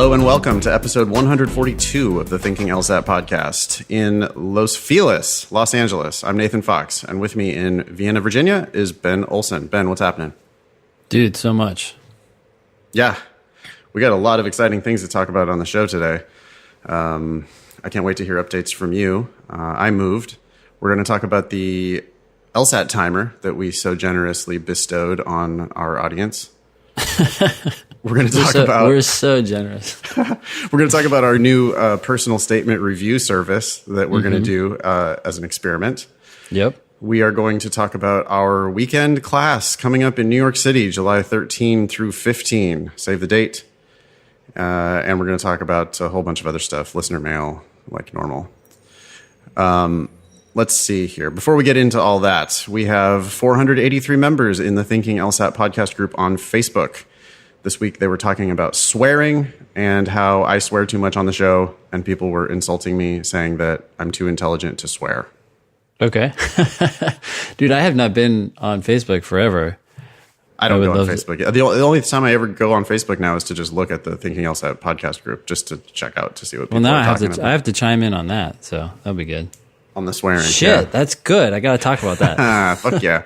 Hello and welcome to episode 142 of the Thinking LSAT podcast in Los Feliz, Los Angeles. I'm Nathan Fox, and with me in Vienna, Virginia is Ben Olson. Ben, what's happening? Dude, so much. Yeah, we got a lot of exciting things to talk about on the show today. I can't wait to hear updates from you. I moved. We're going to talk about the LSAT timer that we so generously bestowed on our audience. We're going to talk about... We're so generous. We're going to talk about our new personal statement review service that we're going to do as an experiment. Yep. We are going to talk about our weekend class coming up in New York City, July 13 through 15. Save the date. And we're going to talk about a whole bunch of other stuff, listener mail, like normal. Let's see here. Before we get into all that, we have 483 members in the Thinking LSAT podcast group on Facebook. This week they were talking about swearing and how I swear too much on the show, and people were insulting me, saying that I'm too intelligent to swear. Okay. Dude, I have not been on Facebook forever. I don't go on Facebook. The only time I ever go on Facebook now is to just look at the Thinking LSAT podcast group, just to check out to see what people are talking about. I have to chime in on that, so that'll be good. On the swearing. Shit, yeah. That's good. I got to talk about that. Fuck yeah.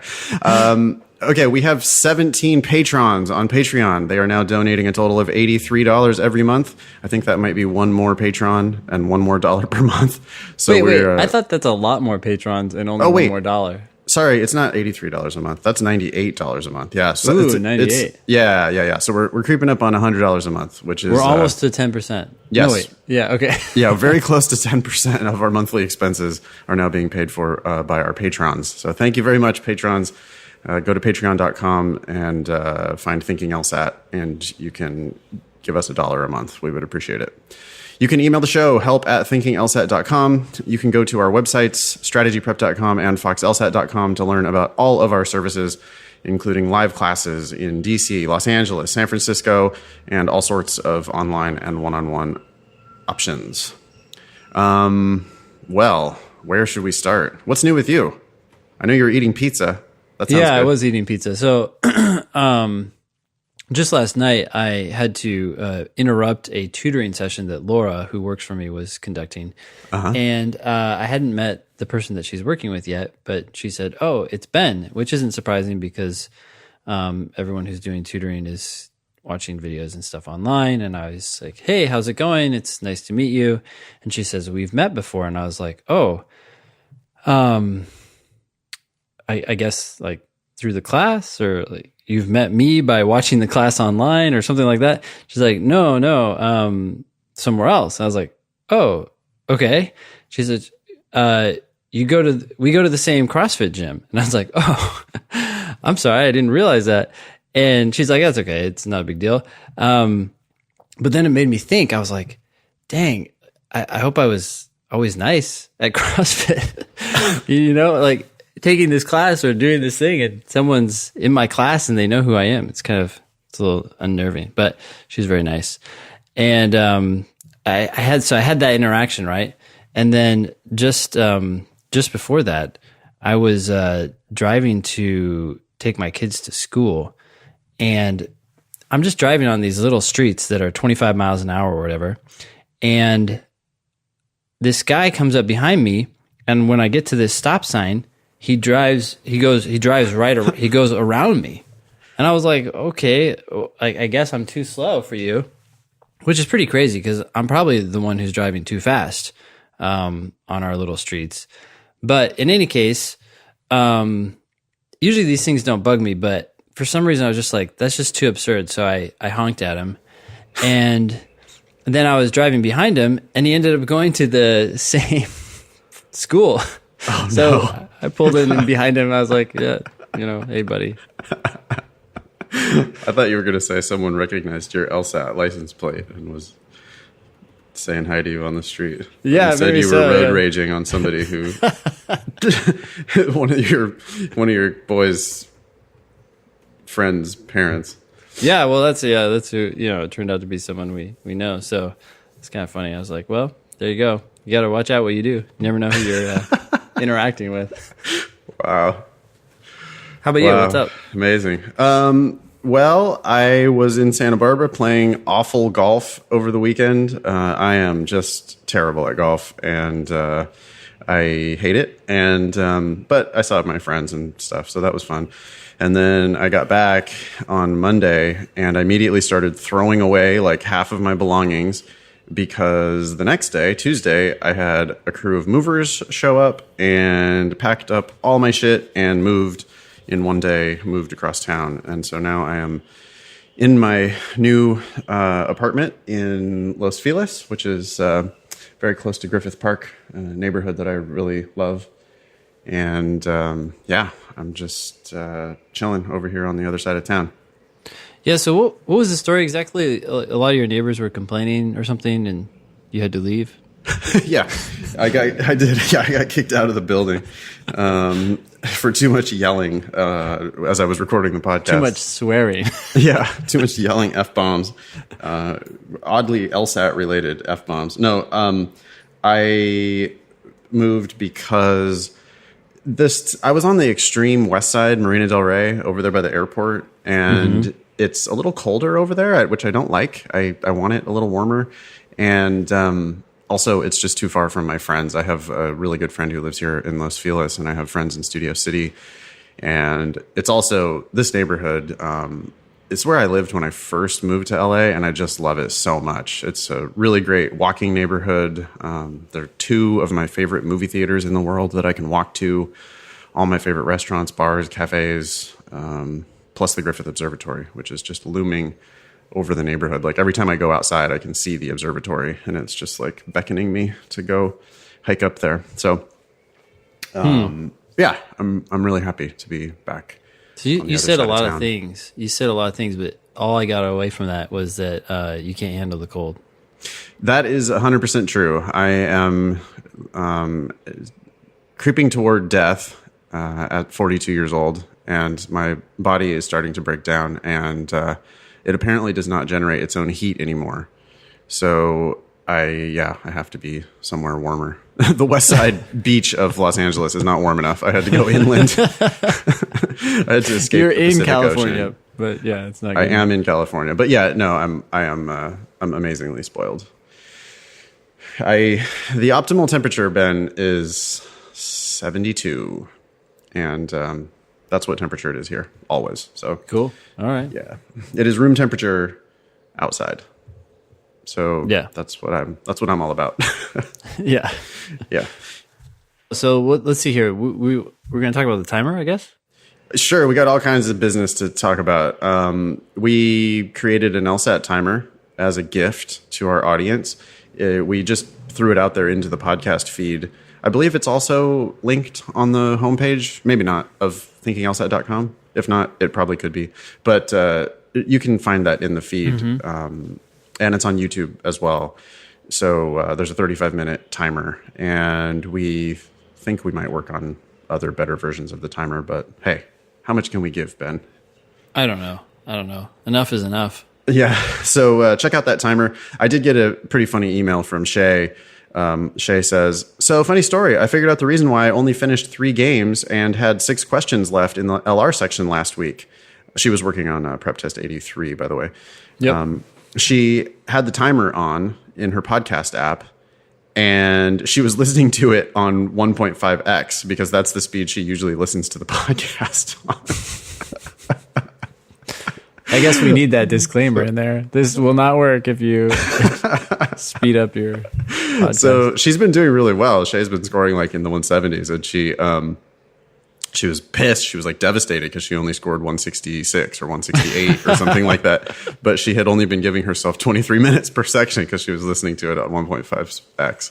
Okay, we have 17 patrons on Patreon. They are now donating a total of $83 every month. I think that might be one more patron and $1 more per month. So wait. I thought that's a lot more patrons and only $1 more dollar. Sorry, it's not $83 a month. That's $98 a month. Yeah. So Ooh, 98. Yeah. So we're creeping up on $100 a month, which is... We're almost to 10%. Yes. No, wait. Yeah, okay. Yeah, very close to 10% of our monthly expenses are now being paid for by our patrons. So thank you very much, patrons. Go to patreon.com and find Thinking LSAT, and you can give us $1 a month. We would appreciate it. You can email the show, help@thinkinglsat.com. You can go to our websites, strategyprep.com and foxlsat.com, to learn about all of our services, including live classes in DC, Los Angeles, San Francisco, and all sorts of online and one-on-one options. Well, where should we start? What's new with you? I know you were eating pizza. That sounds good. I was eating pizza. So, just last night, I had to interrupt a tutoring session that Laura, who works for me, was conducting. And I hadn't met the person that she's working with yet, but she said, "Oh, it's Ben," which isn't surprising because everyone who's doing tutoring is watching videos and stuff online. And I was like, "Hey, how's it going? It's nice to meet you." And she says, "We've met before." And I was like, "Oh, I guess like through the class, or like you've met me by watching the class online or something like that." She's like, no, somewhere else. I was like, "Oh, okay." She said, we go to the same CrossFit gym." And I was like, "Oh, I'm sorry. I didn't realize that." And she's like, "That's okay. It's not a big deal." But then it made me think. I was like, dang, I hope I was always nice at CrossFit. You know, like, taking this class or doing this thing and someone's in my class and they know who I am. It's a little unnerving, but she's very nice. And I had that interaction, right? And then just before that, I was driving to take my kids to school, and I'm just driving on these little streets that are 25 miles an hour or whatever. And this guy comes up behind me, and when I get to this stop sign, he goes around me. And I was like, okay, I guess I'm too slow for you, which is pretty crazy because I'm probably the one who's driving too fast on our little streets. But in any case, usually these things don't bug me, but for some reason I was just like, that's just too absurd. So I honked at him, and then I was driving behind him, and he ended up going to the same school. Oh, so no. I pulled in behind him. I was like, "Yeah, hey, buddy." I thought you were going to say someone recognized your LSAT license plate and was saying hi to you on the street. Yeah, instead you were road raging on somebody who one of your boys' friends' parents. Yeah, well, that's who, it turned out to be someone we know. So it's kind of funny. I was like, well, there you go. You got to watch out what you do. You never know who you're interacting with. Wow. How about you? What's up? Amazing. Well, I was in Santa Barbara playing awful golf over the weekend. I am just terrible at golf, and I hate it. And but I saw my friends and stuff, so that was fun. And then I got back on Monday, and I immediately started throwing away like half of my belongings because the next day, Tuesday, I had a crew of movers show up and packed up all my shit and moved in one day, moved across town. And so now I am in my new apartment in Los Feliz, which is very close to Griffith Park, a neighborhood that I really love. And yeah, I'm just chilling over here on the other side of town. Yeah. So what was the story exactly? A lot of your neighbors were complaining or something, and you had to leave. Yeah, I got kicked out of the building for too much yelling as I was recording the podcast. Too much swearing. Yeah, too much yelling F-bombs. Oddly LSAT related F-bombs. No, I moved because I was on the extreme west side, Marina del Rey, over there by the airport, and it's a little colder over there, which I don't like. I want it a little warmer, and also, it's just too far from my friends. I have a really good friend who lives here in Los Feliz, and I have friends in Studio City. And it's also, this neighborhood, it's where I lived when I first moved to LA, and I just love it so much. It's a really great walking neighborhood. There are two of my favorite movie theaters in the world that I can walk to, all my favorite restaurants, bars, cafes, plus the Griffith Observatory, which is just looming over the neighborhood. Like every time I go outside, I can see the observatory, and it's just like beckoning me to go hike up there. So, yeah, I'm really happy to be back. So you said a lot of things. You said a lot of things, but all I got away from that was that you can't handle the cold. That is 100% true. I am creeping toward death at 42 years old, and my body is starting to break down, and it apparently does not generate its own heat anymore. So I have to be somewhere warmer. The west side beach of Los Angeles is not warm enough. I had to go inland. I had to escape. You're in California, Ocean. But yeah, it's not good. I am in California. But yeah, no, I'm amazingly spoiled. The optimal temperature, Ben, is 72. And that's what temperature it is here, always. So cool. All right. Yeah, it is room temperature outside. So yeah, that's what I'm all about. Yeah. Yeah. So let's see here. We're going to talk about the timer, I guess. Sure. We got all kinds of business to talk about. We created an LSAT timer as a gift to our audience. We just threw it out there into the podcast feed. I believe it's also linked on the homepage, maybe not, of thinkinglsat.com. If not, it probably could be. But you can find that in the feed. And it's on YouTube as well. So there's a 35-minute timer. And we think we might work on other better versions of the timer. But hey, how much can we give, Ben? I don't know. Enough is enough. Yeah. So check out that timer. I did get a pretty funny email from Shay. Shay says, so funny story. I figured out the reason why I only finished 3 games and had 6 questions left in the LR section last week. She was working on prep test 83, by the way. Yep. She had the timer on in her podcast app, and she was listening to it on 1.5x because that's the speed she usually listens to the podcast on. I guess we need that disclaimer in there. This will not work if you speed up your podcast. So she's been doing really well. Shay's been scoring like in the 170s, and she was pissed. She was like devastated because she only scored 166 or 168 or something like that. But she had only been giving herself 23 minutes per section because she was listening to it at 1.5x.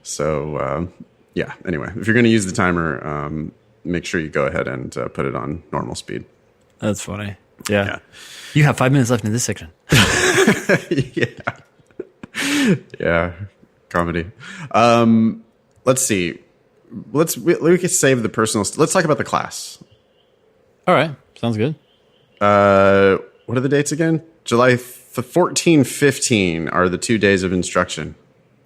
So yeah, anyway, if you're going to use the timer, make sure you go ahead and put it on normal speed. That's funny. Yeah. You have 5 minutes left in this section. Yeah. Comedy. Let's see. We could save the personal. Let's talk about the class. All right. Sounds good. What are the dates again? July 14, 15 are the 2 days of instruction.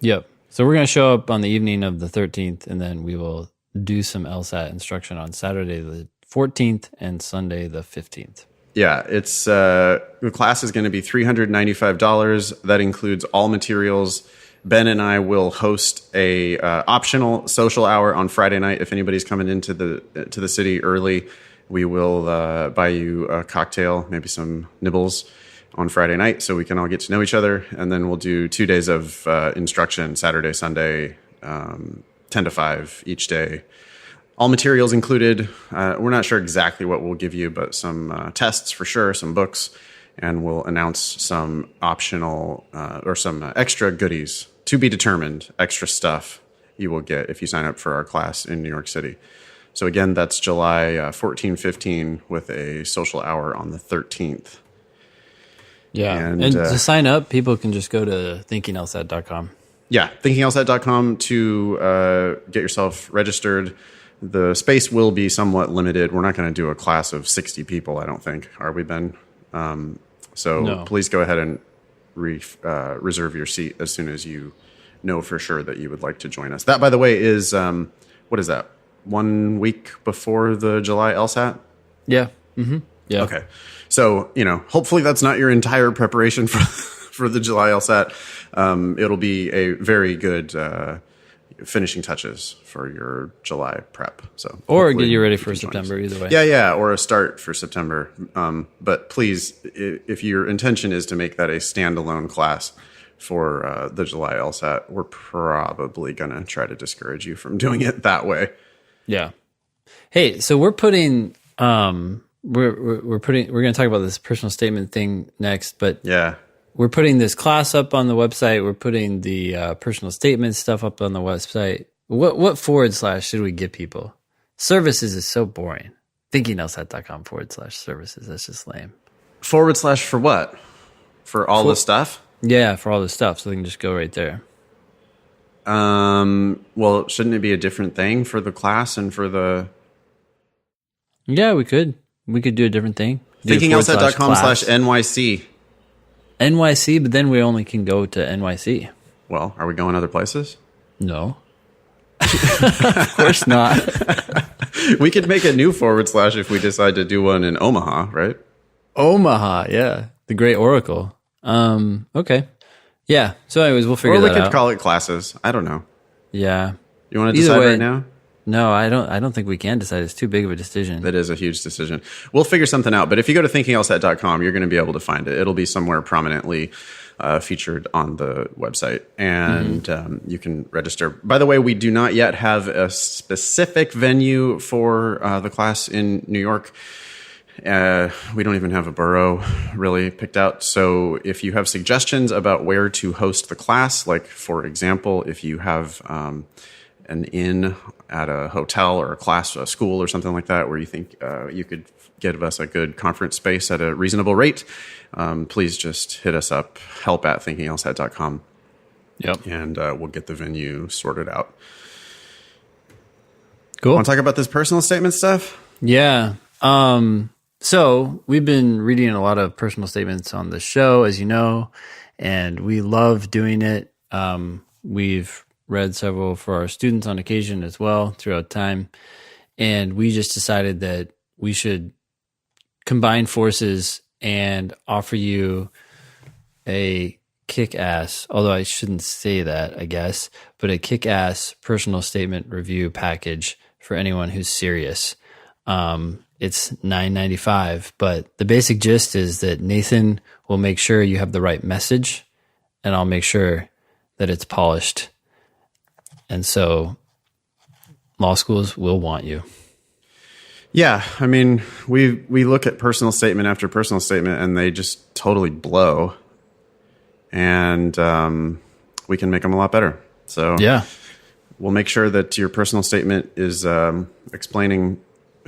Yep. So we're going to show up on the evening of the 13th, and then we will do some LSAT instruction on Saturday the 14th and Sunday the 15th. Yeah, it's the class is going to be $395. That includes all materials. Ben and I will host a optional social hour on Friday night. If anybody's coming into the city early, we will buy you a cocktail, maybe some nibbles on Friday night, so we can all get to know each other. And then we'll do 2 days of instruction, Saturday, Sunday, 10 to 5 each day. All materials included. We're not sure exactly what we'll give you, but some tests for sure, some books, and we'll announce some optional or some extra goodies to be determined, extra stuff you will get if you sign up for our class in New York City. So again, that's July 14, 15 with a social hour on the 13th. Yeah. And to sign up, people can just go to thinkinglsat.com. Yeah, thinkinglsat.com to get yourself registered. The space will be somewhat limited. We're not going to do a class of 60 people, I don't think. Are we, Ben? So please go ahead and reserve your seat as soon as you know for sure that you would like to join us. That, by the way, is, what is that? 1 week before the July LSAT? Yeah. Mm-hmm. Yeah. Okay. So, hopefully that's not your entire preparation for the July LSAT. It'll be a very good finishing touches for your July prep. So, or get you ready for September, either way. Yeah, or a start for September. But please, if your intention is to make that a standalone class for the July LSAT, we're probably going to try to discourage you from doing it that way. Yeah. Hey, so we're putting we're going to talk about this personal statement thing next, but yeah. We're putting this class up on the website. We're putting the personal statement stuff up on the website. What / should we give people? Services is so boring. ThinkingLSAT.com / services. That's just lame. / for what? For all the stuff? Yeah, for all the stuff. So they can just go right there. Well, shouldn't it be a different thing for the class and for the... Yeah, we could. We could do a different thing. ThinkingLSAT.com / NYC. NYC, but then we only can go to NYC. Well, are we going other places? No. Of course not. We could make a new / if we decide to do one in Omaha, right? Omaha, yeah. The Great Oracle. Okay. Yeah. So anyways, we'll figure that out. Or we could call it classes. I don't know. Yeah. You want to decide right now? No, I don't think we can decide. It's too big of a decision. That is a huge decision. We'll figure something out. But if you go to thinkinglsat.com, you're going to be able to find it. It'll be somewhere prominently featured on the website. And you can register. By the way, we do not yet have a specific venue for the class in New York. We don't even have a borough really picked out. So if you have suggestions about where to host the class, like, for example, if you have an inn at a hotel or a school or something like that, where you think you could give us a good conference space at a reasonable rate, please just hit us up, help@thinkinglsat.com. Yep. And we'll get the venue sorted out. Cool. Want to talk about this personal statement stuff? Yeah. So we've been reading a lot of personal statements on the show, as you know, and we love doing it. We've read several for our students on occasion as well throughout time. And we just decided that we should combine forces and offer you a kick-ass, although I shouldn't say that, I guess, but a kick-ass personal statement review package for anyone who's serious. It's $9.95, but the basic gist is that Nathan will make sure you have the right message, and I'll make sure that it's polished. And so law schools will want you. Yeah, I mean, we look at personal statement after personal statement, and they just totally blow. And we can make them a lot better. So yeah, we'll make sure that your personal statement is explaining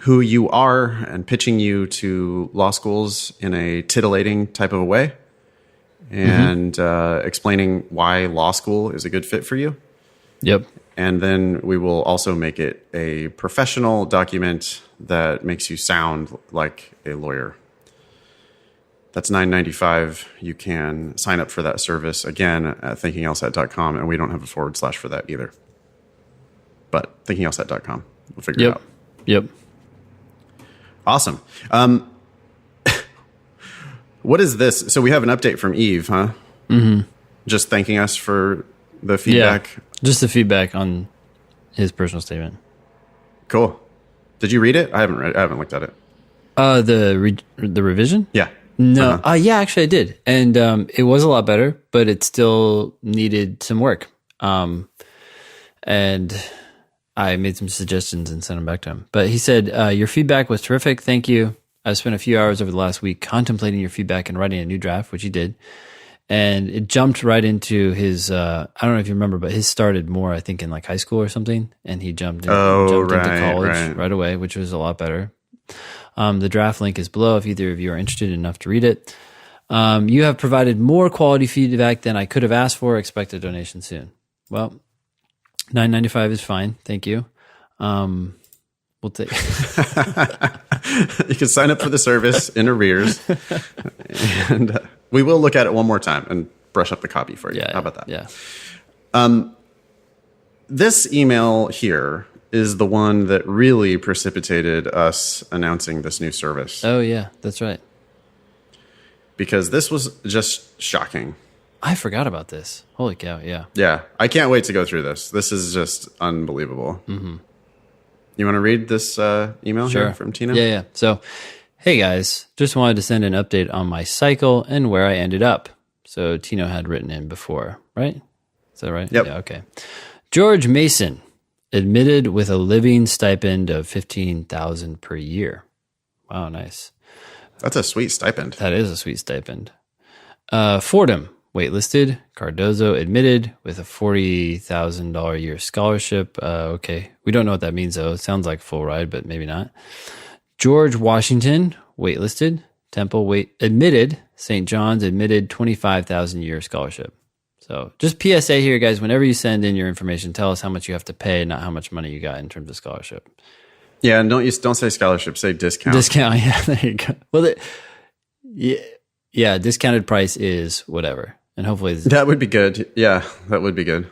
who you are and pitching you to law schools in a titillating type of a way, and explaining why law school is a good fit for you. Yep. And then we will also make it a professional document that makes you sound like a lawyer. That's $9.95. You can sign up for that service again at thinkinglsat.com, and we don't have a / for that either. But thinkinglsat.com. We'll figure it out. Yep. Awesome. What is this? So we have an update from Eve, huh? Mm-hmm. Just thanking us for the feedback. Yeah, just the feedback on his personal statement. Cool. Did you read it? I haven't read it. I haven't looked at it. The revision? Yeah. No. Yeah, actually I did. And it was a lot better, but it still needed some work. And I made some suggestions and sent them back to him. But he said, your feedback was terrific. Thank you. I've spent a few hours over the last week contemplating your feedback and writing a new draft, which he did. And it jumped right into his, I don't know if you remember, but his started more, I think, in like high school or something. And he jumped into college right away, which was a lot better. The draft link is below if either of you are interested enough to read it. You have provided more quality feedback than I could have asked for. Expect a donation soon. Well, $9.95 is fine. Thank you. We'll take. You can sign up for the service in arrears, and we will look at it one more time and brush up the copy for you. Yeah, how about that? Yeah. This email here is the one that really precipitated us announcing this new service. Oh yeah, that's right. Because this was just shocking. I forgot about this. Holy cow! Yeah. Yeah, I can't wait to go through this. This is just unbelievable. Mm-hmm. You want to read this email here from Tino? Yeah. So, hey guys, just wanted to send an update on my cycle and where I ended up. So Tino had written in before, right? Is that right? Yep. Yeah, okay. George Mason, admitted with a living stipend of $15,000 per year. Wow, nice. That's a sweet stipend. That is a sweet stipend. Fordham, waitlisted. Cardozo, admitted with a $40,000 a year scholarship. Okay. We don't know what that means, though. It sounds like full ride, but maybe not. George Washington, waitlisted. Temple, admitted. St. John's, admitted, $25,000 a year scholarship. So just PSA here, guys. Whenever you send in your information, tell us how much you have to pay, not how much money you got in terms of scholarship. Yeah, and don't say scholarship, say discount. Discount, yeah, there you go. Well, yeah, discounted price is whatever. And hopefully that would be good. Yeah, that would be good.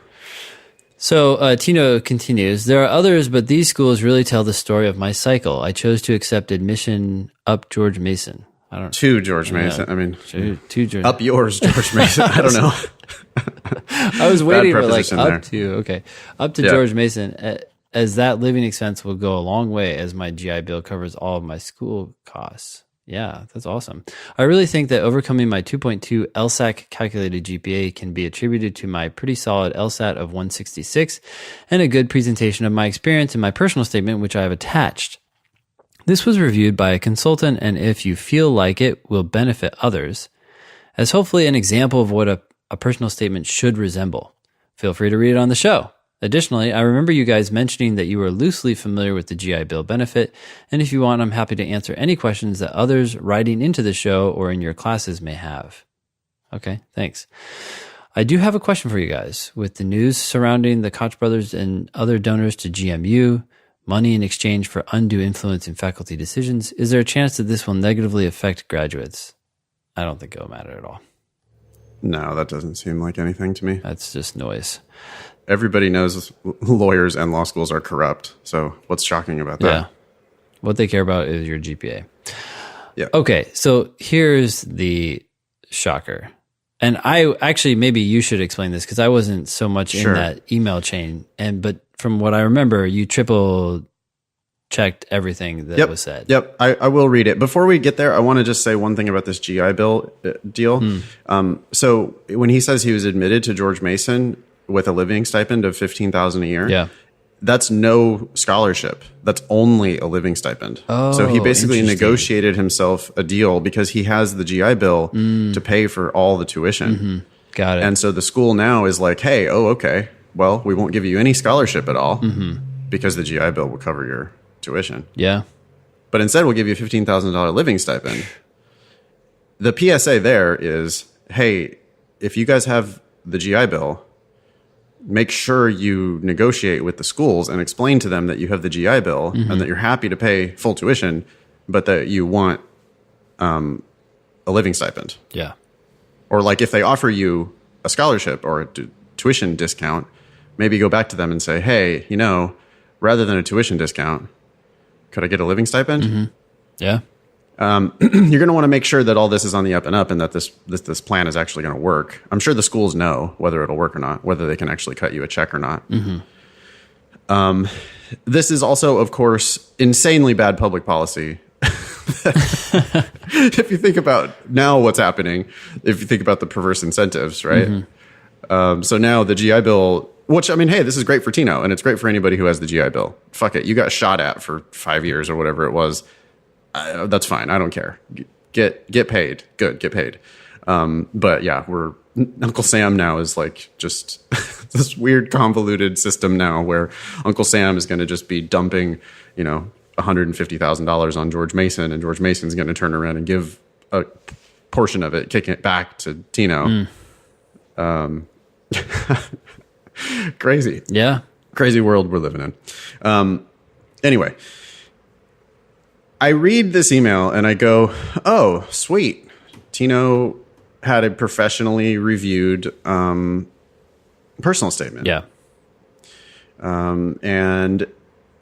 So Tino continues, there are others, but these schools really tell the story of my cycle. I chose to accept admission up George Mason. I don't to George Mason. I mean, to George. Up yours, George Mason. I don't know. I was waiting for like up there. to, okay. Up to George Mason, as that living expense will go a long way as my GI Bill covers all of my school costs. Yeah, that's awesome. I really think that overcoming my 2.2 LSAT calculated GPA can be attributed to my pretty solid LSAT of 166 and a good presentation of my experience in my personal statement, which I have attached. This was reviewed by a consultant, and if you feel like it will benefit others, as hopefully an example of what a personal statement should resemble. Feel free to read it on the show. Additionally, I remember you guys mentioning that you were loosely familiar with the GI Bill benefit, and if you want, I'm happy to answer any questions that others writing into the show or in your classes may have. Okay, thanks. I do have a question for you guys. With the news surrounding the Koch brothers and other donors to GMU, money in exchange for undue influence in faculty decisions, is there a chance that this will negatively affect graduates? I don't think it will matter at all. No, that doesn't seem like anything to me. That's just noise. Everybody knows lawyers and law schools are corrupt. So what's shocking about that? Yeah. What they care about is your GPA. Yeah. Okay. So here's the shocker. And I actually, maybe you should explain this because I wasn't so much in that email chain. But from what I remember, you triple checked everything that was said. Yep. I will read it. Before we get there, I want to just say one thing about this GI Bill deal. So when he says he was admitted to George Mason with a living stipend of $15,000 a year, that's no scholarship. That's only a living stipend. So he basically negotiated himself a deal because he has the GI Bill to pay for all the tuition. Got it. And so the school now is like, hey, okay, well, we won't give you any scholarship at all because the GI Bill will cover your tuition. Yeah. But instead, we'll give you a $15,000 living stipend. The PSA there is, hey, if you guys have the GI Bill, make sure you negotiate with the schools and explain to them that you have the GI Bill and that you're happy to pay full tuition, but that you want a living stipend. Yeah. Or like if they offer you a scholarship or a tuition discount, maybe go back to them and say, hey, rather than a tuition discount, could I get a living stipend? Yeah. You're going to want to make sure that all this is on the up and up and that this plan is actually going to work. I'm sure the schools know whether it'll work or not, whether they can actually cut you a check or not. Mm-hmm. This is also, of course, insanely bad public policy. If you think about now what's happening, if you think about the perverse incentives, right? Mm-hmm. So now the GI Bill, which, I mean, hey, this is great for Tino, and it's great for anybody who has the GI Bill. Fuck it. You got shot at for 5 years or whatever it was. That's fine. I don't care. Get paid. Good. Get paid. But yeah, Uncle Sam now is like just this weird convoluted system now where Uncle Sam is going to just be dumping, $150,000 on George Mason, and George Mason's going to turn around and give a portion of it, kicking it back to Tino. Crazy. Yeah. Crazy world we're living in. Anyway, I read this email and I go, oh, sweet. Tino had a professionally reviewed personal statement. Yeah. And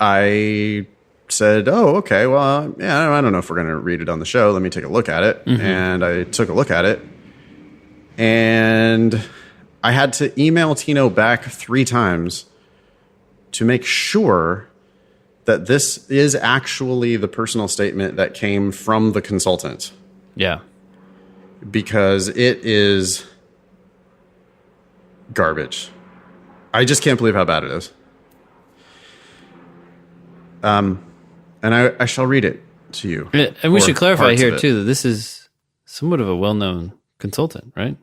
I said, oh, okay, well, yeah, I don't know if we're going to read it on the show. Let me take a look at it. Mm-hmm. And I took a look at it. And I had to email Tino back 3 times to make sure that this is actually the personal statement that came from the consultant. Yeah. Because it is garbage. I just can't believe how bad it is. And I shall read it to you. And we should clarify here, too, that this is somewhat of a well-known consultant, right?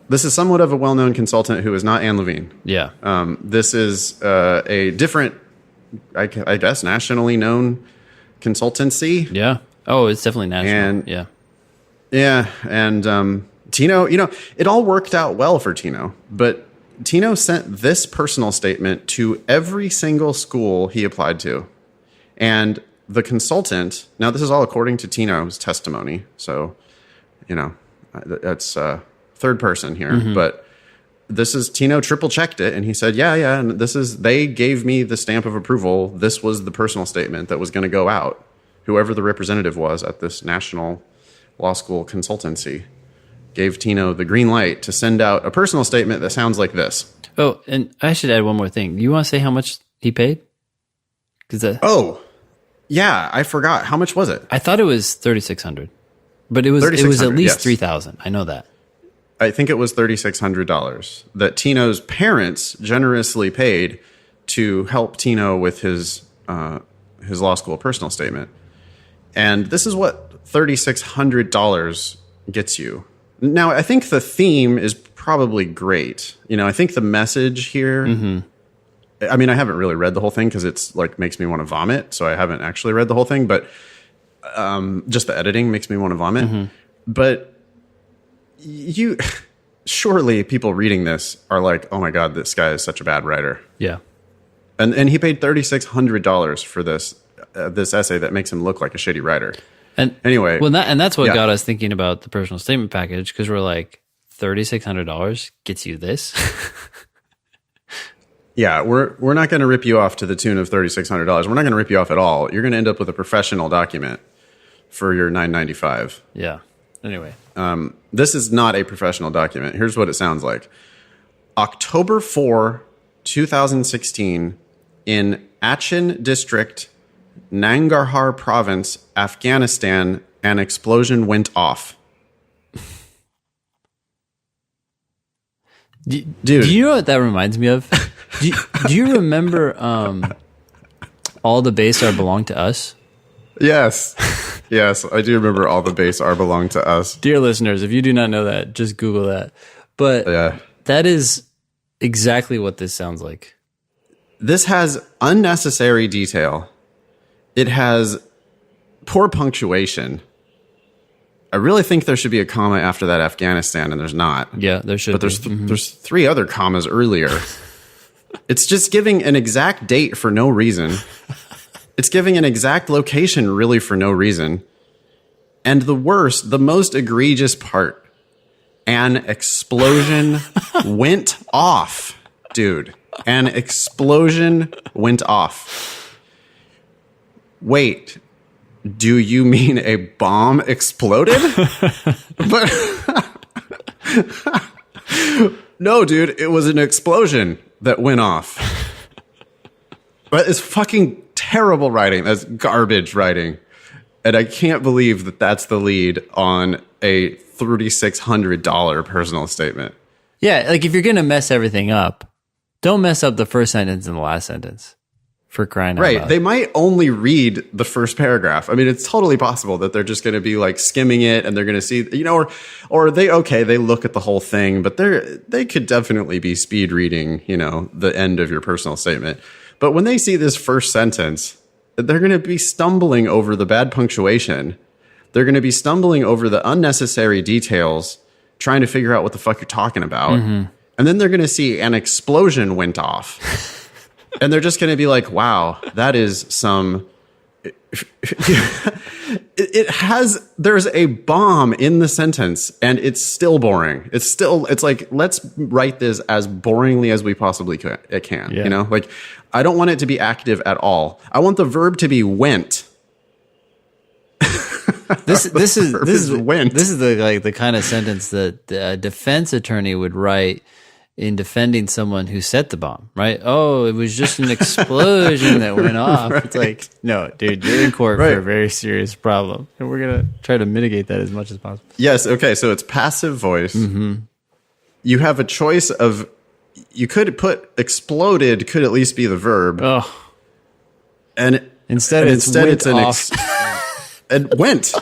This is somewhat of a well-known consultant who is not Anne Levine. Yeah. This is a different, I guess, nationally known consultancy. Yeah. Oh, it's definitely national. And, yeah. Yeah. And Tino, it all worked out well for Tino. But Tino sent this personal statement to every single school he applied to. And the consultant, now this is all according to Tino's testimony. So, that's third person here. Mm-hmm. But this is Tino triple checked it. And he said, yeah. And they gave me the stamp of approval. This was the personal statement that was going to go out. Whoever the representative was at this national law school consultancy gave Tino the green light to send out a personal statement that sounds like this. Oh, and I should add one more thing. You want to say how much he paid? Oh, yeah, I forgot. How much was it? I thought it was $3,600, but it was at least $3,000. I know that. I think it was $3,600 that Tino's parents generously paid to help Tino with his law school personal statement. And this is what $3,600 gets you. Now, I think the theme is probably great. I think the message here, mm-hmm. I mean, I haven't really read the whole thing because it's like makes me want to vomit. So I haven't actually read the whole thing, but just the editing makes me want to vomit. Mm-hmm. But surely people reading this are like, oh my God, this guy is such a bad writer. Yeah. And he paid $3,600 for this essay that makes him look like a shitty writer. And anyway, well, that's what got us thinking about the personal statement package, because we're like, $3,600 gets you this. Yeah, we're not going to rip you off to the tune of $3,600. We're not going to rip you off at all. You're going to end up with a professional document for your $9.95. Yeah. Anyway, this is not a professional document. Here's what it sounds like: October 4, 2016, in Achin District, Nangarhar Province, Afghanistan, an explosion went off. Dude, do you know what that reminds me of? Do you remember All the Base Are Belong to Us? Yes. Yes, I do remember All the Base Are Belong to Us. Dear listeners, if you do not know that, just Google that. But that is exactly what this sounds like. This has unnecessary detail. It has poor punctuation. I really think there should be a comma after that Afghanistan, and there's not. Yeah, there should. But there's 3 other commas earlier. It's just giving an exact date for no reason. It's giving an exact location really for no reason. And the most egregious part, an explosion went off, dude. An explosion went off. Wait, do you mean a bomb exploded? But no, dude, it was an explosion that went off. But it's fucking terrible writing. That's garbage writing. And I can't believe that that's the lead on a $3,600 personal statement. Yeah, like if you're going to mess everything up, don't mess up the first sentence and the last sentence. For crying out loud. Right. They might only read the first paragraph. I mean, it's totally possible that they're just going to be like skimming it and they're going to see, or they look at the whole thing, but they could definitely be speed reading, the end of your personal statement. But when they see this first sentence, they're going to be stumbling over the bad punctuation. They're going to be stumbling over the unnecessary details, trying to figure out what the fuck you're talking about. Mm-hmm. And then they're going to see an explosion went off. And they're just going to be like, wow, that is some... there's a bomb in the sentence and it's still boring. It's like, let's write this as boringly as we possibly can. Yeah. Like I don't want it to be active at all. I want the verb to be went. This is went. This is the kind of sentence that a defense attorney would write in defending someone who set the bomb, right? Oh, it was just an explosion that went off. Right. It's like, no, dude, you're in court for a very serious problem. And we're going to try to mitigate that as much as possible. Yes, okay, so it's passive voice. Mm-hmm. You have a choice of, you could put exploded could at least be the verb. Oh. And instead it's an it went off.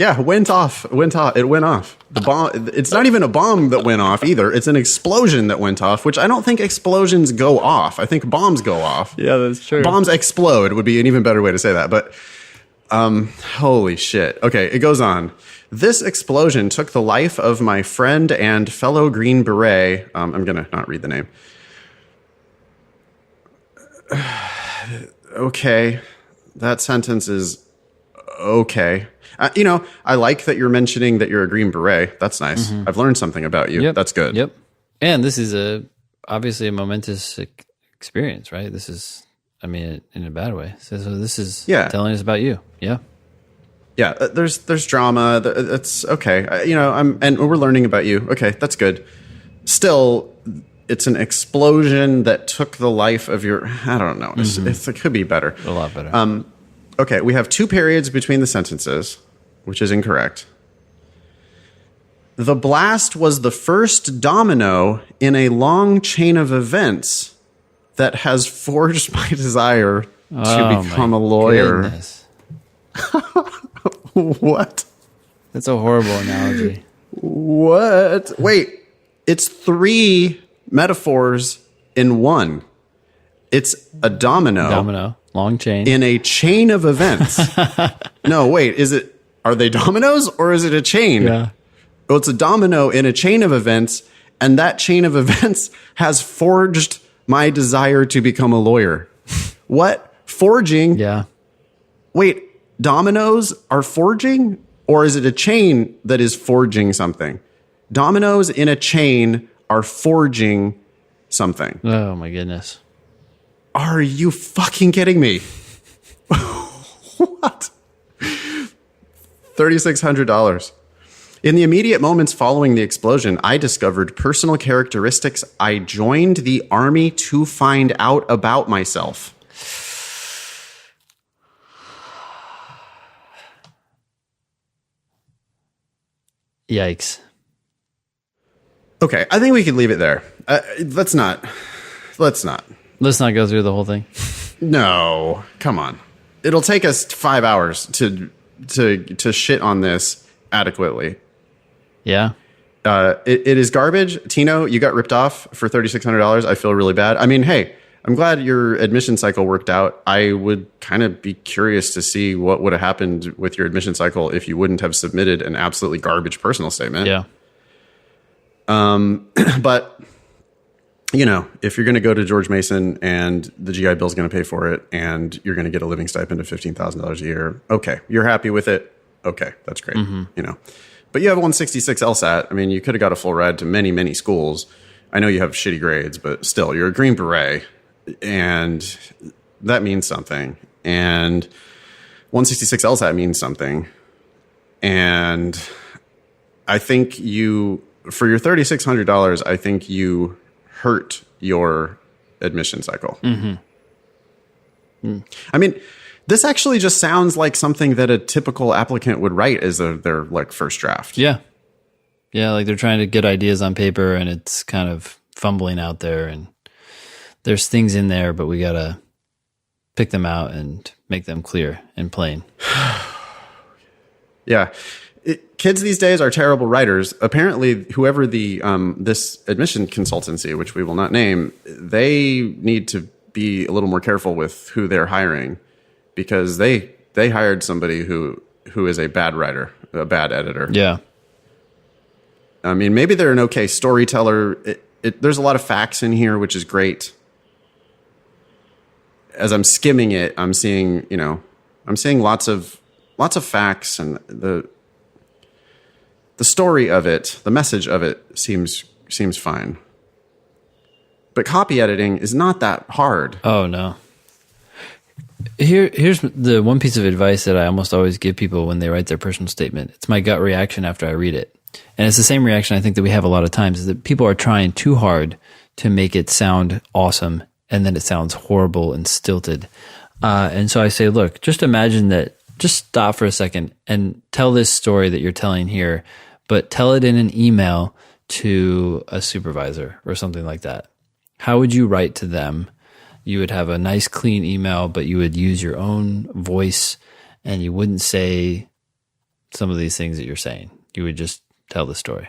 It went off. The bomb. It's not even a bomb that went off either. It's an explosion that went off, which I don't think explosions go off. I think bombs go off. Yeah, that's true. Bombs explode would be an even better way to say that. But holy shit. Okay, it goes on. This explosion took the life of my friend and fellow Green Beret. I'm going to not read the name. Okay. That sentence is okay. I like that you're mentioning that you're a Green Beret. That's nice. Mm-hmm. I've learned something about you. Yep. That's good. Yep. And this is obviously a momentous experience, right? This is, in a bad way. So this is telling us about you. Yeah. Yeah. There's drama. It's okay. And we're learning about you. Okay. That's good. Still, it's an explosion that took the life of your, I don't know. It could be better. A lot better. Okay. We have 2 periods between the sentences, which is incorrect. The blast was the first domino in a long chain of events that has forged my desire to become a lawyer. What? That's a horrible analogy. What? Wait, it's 3 metaphors in one. It's a domino. Long chain. In a chain of events. No, wait, are they dominoes or is it a chain? Yeah. Well, it's a domino in a chain of events, and that chain of events has forged my desire to become a lawyer. What? Forging? Yeah. Wait, dominoes are forging? Or is it a chain that is forging something? Dominoes in a chain are forging something. Oh, my goodness. Are you fucking kidding me? What? $3,600. In the immediate moments following the explosion, I discovered personal characteristics I joined the army to find out about myself. Yikes. Okay, I think we can leave it there. Let's not. Let's not go through the whole thing. No, come on. It'll take us 5 hours to shit on this adequately. Yeah. It is garbage. Tino, you got ripped off for $3,600. I feel really bad. I mean, hey, I'm glad your admission cycle worked out. I would kind of be curious to see what would have happened with your admission cycle if you wouldn't have submitted an absolutely garbage personal statement. Yeah. But if you're going to go to George Mason and the GI Bill is going to pay for it and you're going to get a living stipend of $15,000 a year, okay, you're happy with it. Okay, that's great. Mm-hmm. But you have 166 LSAT. I mean, you could have got a full ride to many, many schools. I know you have shitty grades, but still, you're a Green Beret, and that means something. And 166 LSAT means something. And I think for your $3,600, I think you hurt your admission cycle. I mean, this actually just sounds like something that a typical applicant would write as their like first draft. Yeah. Yeah, like they're trying to get ideas on paper and it's kind of fumbling out there and there's things in there, but we got to pick them out and make them clear and plain. Yeah. Kids these days are terrible writers. Apparently, whoever this admission consultancy, which we will not name, they need to be a little more careful with who they're hiring, because they hired somebody who is a bad writer, a bad editor. Yeah. I mean, maybe they're an okay storyteller. There's a lot of facts in here, which is great. As I'm skimming it, I'm seeing lots of facts, and the story of it, the message of it seems fine. But copy editing is not that hard. Oh, no. Here's the one piece of advice that I almost always give people when they write their personal statement. It's my gut reaction after I read it. And it's the same reaction I think that we have a lot of times, is that people are trying too hard to make it sound awesome, and then it sounds horrible and stilted. And so I say, look, just imagine that, just stop for a second and tell this story that you're telling here, but tell it in an email to a supervisor or something like that. How would you write to them? You would have a nice, clean email, but you would use your own voice and you wouldn't say some of these things that you're saying. You would just tell the story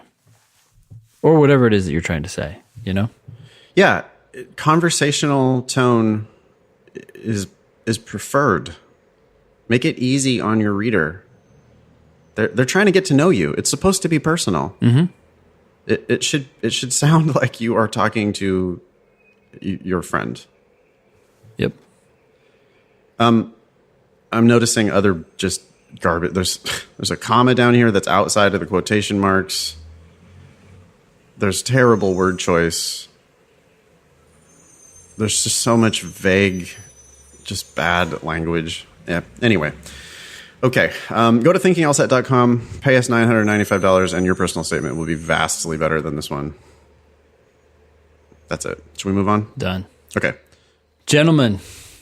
or whatever it is that you're trying to say, you know? Yeah. Conversational tone is preferred. Make it easy on your reader. They're trying to get to know you. It's supposed to be personal. Mm-hmm. It should sound like you are talking to your friend. Yep. I'm noticing other just garbage. There's a comma down here that's outside of the quotation marks. There's terrible word choice. There's just so much vague, just bad language. Yeah. Anyway. Okay. Go to thinkinglsat.com, pay us $995, and your personal statement will be vastly better than this one. That's it. Should we move on? Done. Okay. Gentlemen,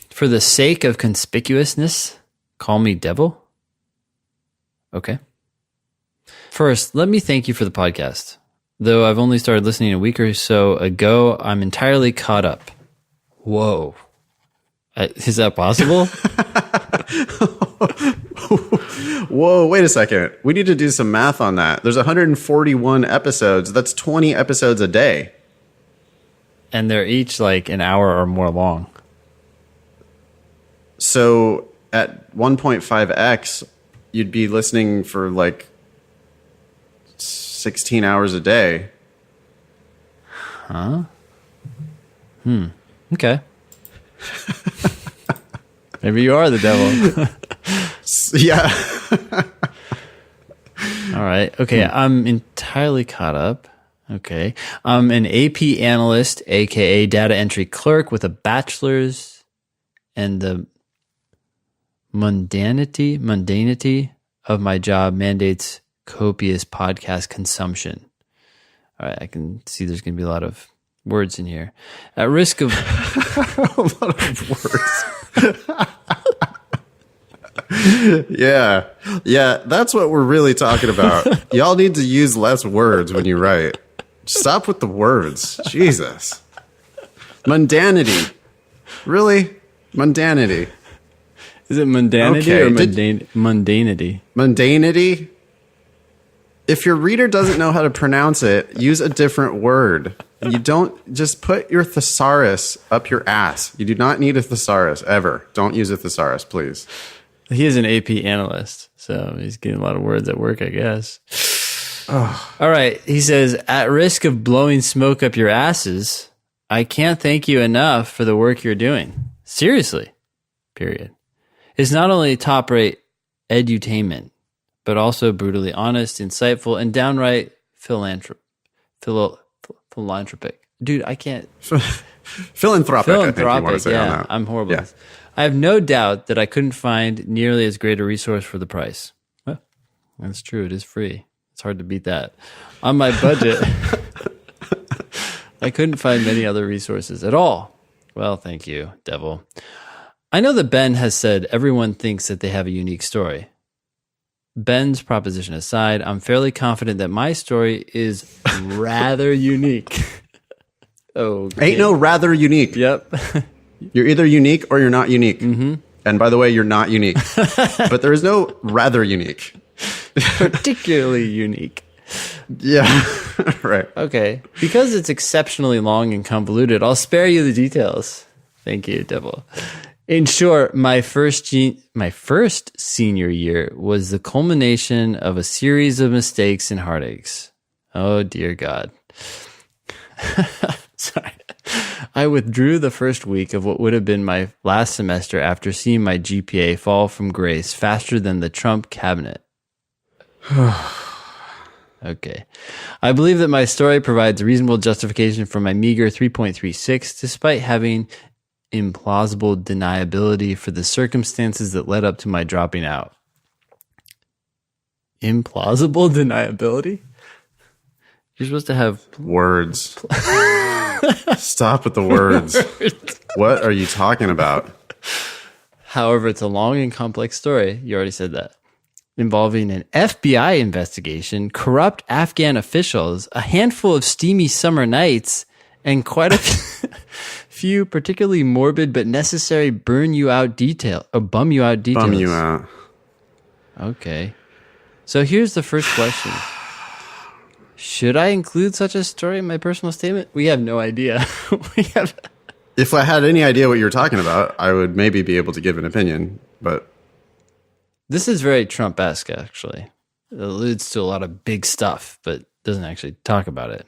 for the sake of conspicuousness, call me devil. Okay. First, let me thank you for the podcast. Though I've only started listening a week or so ago, I'm entirely caught up. Whoa. Is that possible? Whoa, wait a second. We need to do some math on that. There's 141 episodes. That's 20 episodes a day. And they're each like an hour or more long. So at 1.5x, you'd be listening for like 16 hours a day. Huh? Okay. Maybe you are the devil. Yeah. All right. Okay. I'm entirely caught up. Okay. I'm an AP analyst, aka data entry clerk, with a bachelor's, and the mundanity of my job mandates copious podcast consumption. All right. I can see there's going to be a lot of words in here. At risk of A lot of words. Yeah. Yeah, that's what we're really talking about. Y'all need to use less words when you write. Stop with the words. Jesus. Mundanity. Really? Mundanity. Is it mundanity Okay, or mundanity? Mundanity? If your reader doesn't know how to pronounce it, use a different word. You don't just put your thesaurus up your ass. You do not need a thesaurus ever. Don't use a thesaurus, please. He is an AP analyst, so he's getting a lot of words at work, I guess. Oh. All right. He says, at risk of blowing smoke up your asses, I can't thank you enough for the work you're doing. Seriously. Period. It's not only top-rate edutainment, but also brutally honest, insightful, and downright philanthropic. Dude, I can't. Philanthropic, I think you want to say on that. I'm horrible. Yeah. I have no doubt that I couldn't find nearly as great a resource for the price. Well, that's true. It is free. It's hard to beat that. On my budget, I couldn't find many other resources at all. Well, thank you, devil. I know that Ben has said everyone thinks that they have a unique story. Ben's proposition aside, I'm fairly confident that my story is rather unique. Okay. Ain't no rather unique. Yep. You're either unique or you're not unique. Mm-hmm. And by the way, you're not unique. But there is no rather unique. Particularly unique. Yeah, right. Okay. Because it's exceptionally long and convoluted, I'll spare you the details. Thank you, devil. In short, my first senior year was the culmination of a series of mistakes and heartaches. Oh, dear God. Sorry. I withdrew the first week of what would have been my last semester after seeing my GPA fall from grace faster than the Trump cabinet. Okay. I believe that my story provides reasonable justification for my meager 3.36, despite having implausible deniability for the circumstances that led up to my dropping out. Implausible deniability? You're supposed to have words. Stop with the words. What are you talking about? However, it's a long and complex story. You already said that. Involving an FBI investigation, corrupt Afghan officials, a handful of steamy summer nights, and quite a few particularly morbid but necessary bum you out details. Bum you out. Okay. So here's the first question. Should I include such a story in my personal statement? We have no idea. If I had any idea what you were talking about, I would maybe be able to give an opinion, but... This is very Trump-esque, actually. It alludes to a lot of big stuff, but doesn't actually talk about it.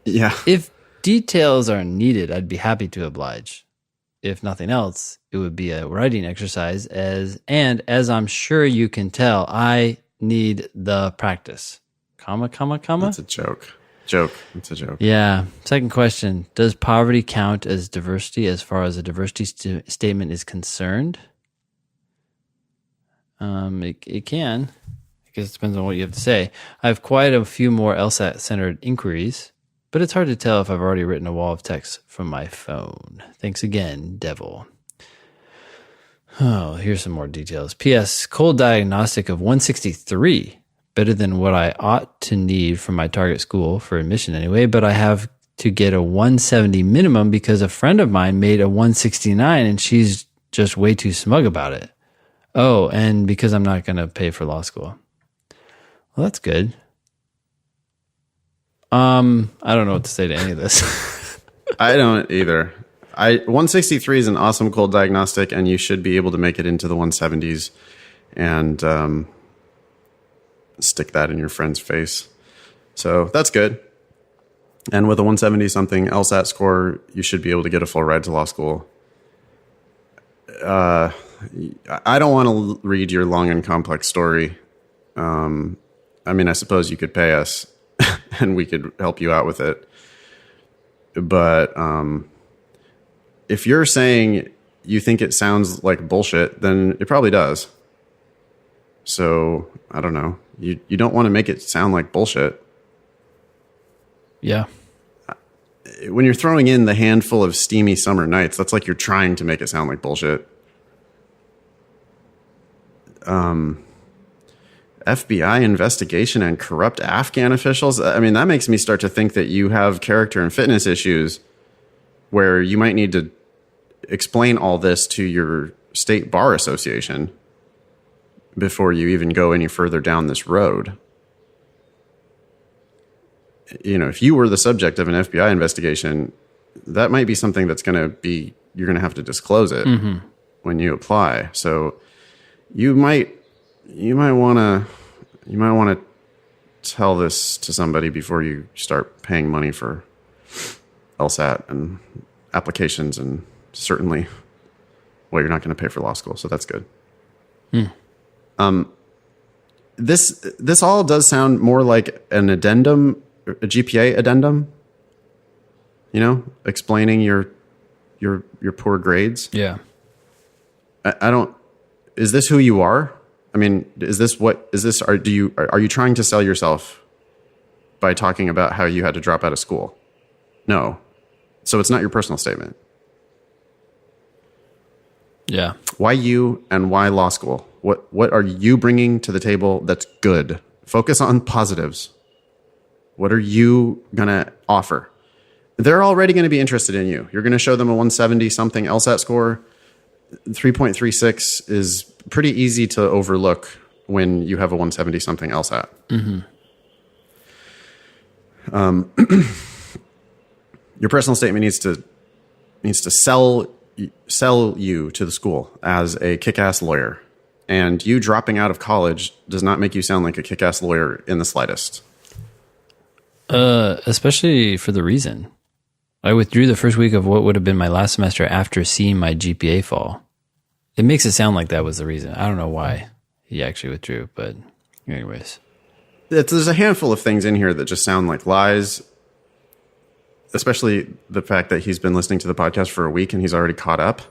Yeah. If details are needed, I'd be happy to oblige. If nothing else, it would be a writing exercise, as I'm sure you can tell, I need the practice. Comma. That's a joke. It's a joke. Yeah. Second question. Does poverty count as diversity as far as a diversity statement is concerned? It can. I guess it depends on what you have to say. I have quite a few more LSAT-centered inquiries, but it's hard to tell if I've already written a wall of text from my phone. Thanks again, devil. Oh, here's some more details. P.S. Cold diagnostic of 163. Better than what I ought to need from my target school, for admission anyway, but I have to get a 170 minimum because a friend of mine made a 169 and she's just way too smug about it. Oh, and because I'm not going to pay for law school. Well, that's good. I don't know what to say to any of this. I don't either. 163 is an awesome cold diagnostic, and you should be able to make it into the 170s and stick that in your friend's face. So that's good. And with a 170-something LSAT score, you should be able to get a full ride to law school. I don't want to read your long and complex story. I mean, I suppose you could pay us and we could help you out with it. But if you're saying you think it sounds like bullshit, then it probably does. So, I don't know. You don't want to make it sound like bullshit. Yeah. When you're throwing in the handful of steamy summer nights, that's like you're trying to make it sound like bullshit. FBI investigation and corrupt Afghan officials. I mean, that makes me start to think that you have character and fitness issues where you might need to explain all this to your state bar association before you even go any further down this road. You know, if you were the subject of an FBI investigation, that might be something that's going to be, you're going to have to disclose it when you apply. So you might want to tell this to somebody before you start paying money for LSAT and applications, and certainly, well, you're not going to pay for law school, so that's good. This all does sound more like an addendum, a GPA addendum. You know, explaining your poor grades. Yeah. I don't. Is this who you are? I mean, is this what is this? Are you trying to sell yourself by talking about how you had to drop out of school? No. So it's not your personal statement. Yeah. Why you and why law school? What are you bringing to the table that's good? Focus on positives. What are you going to offer? They're already going to be interested in you. You're going to show them a 170 something LSAT score. 3.36 is pretty easy to overlook when you have a 170 something LSAT. Your personal statement needs to sell you to the school as a kick-ass lawyer. And you dropping out of college does not make you sound like a kick-ass lawyer in the slightest. Especially for the reason. I withdrew the first week of what would have been my last semester after seeing my GPA fall. It makes it sound like that was the reason. I don't know why he actually withdrew, but anyways. There's a handful of things in here that just sound like lies, especially the fact that he's been listening to the podcast for a week and he's already caught up.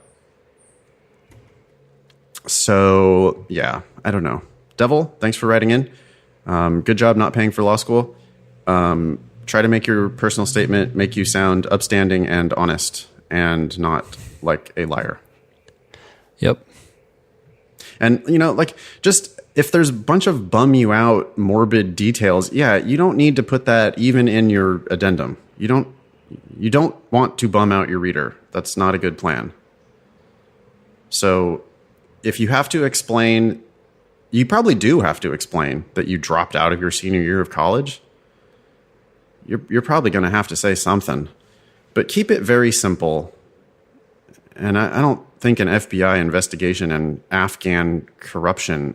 So, yeah, I don't know. Devil, thanks for writing in. Good job not paying for law school. Try to make your personal statement make you sound upstanding and honest and not like a liar. Yep. And, just if there's a bunch of bum you out morbid details, yeah, you don't need to put that even in your addendum. You don't want to bum out your reader. That's not a good plan. So if you have to explain, you probably do have to explain that you dropped out of your senior year of college. You're probably going to have to say something, but keep it very simple. And I don't think an FBI investigation and Afghan corruption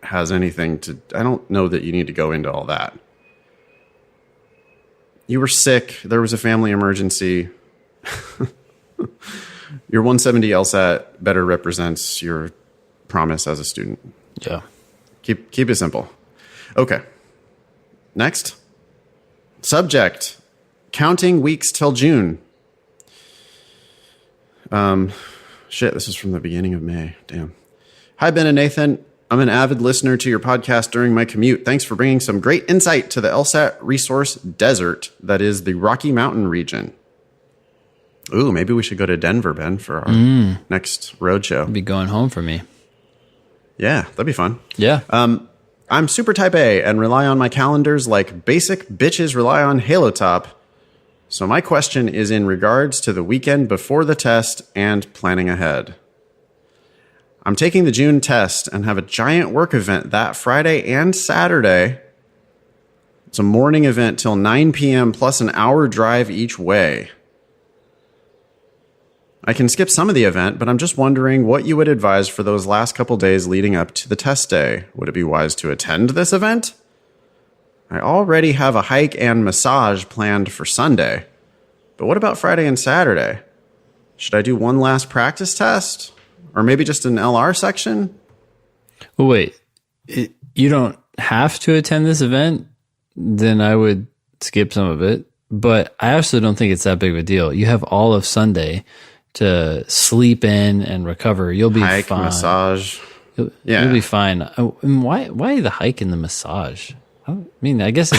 has anything to, I don't know that you need to go into all that. You were sick. There was a family emergency. Your 170 LSAT better represents your promise as a student. Yeah. Keep it simple. Okay. Next. Subject. Counting weeks till June. This is from the beginning of May. Damn. Hi, Ben and Nathan. I'm an avid listener to your podcast during my commute. Thanks for bringing some great insight to the LSAT resource desert that is the Rocky Mountain region. Ooh, maybe we should go to Denver, Ben, for our next road show. Be going home for me. Yeah, that'd be fun. Yeah. I'm super type A and rely on my calendars like basic bitches rely on Halo Top. So my question is in regards to the weekend before the test and planning ahead. I'm taking the June test and have a giant work event that Friday and Saturday. It's a morning event till 9 p.m. plus an hour drive each way. I can skip some of the event, but I'm just wondering what you would advise for those last couple days leading up to the test day. Would it be wise to attend this event? I already have a hike and massage planned for Sunday, but what about Friday and Saturday? Should I do one last practice test? Or maybe just an LR section? Well, wait. You don't have to attend this event? Then I would skip some of it. But I also don't think it's that big of a deal. You have all of Sunday to sleep in and recover. You'll be hike, fine. Massage. You'll be fine. Oh, and why the hike and the massage? I mean, I guess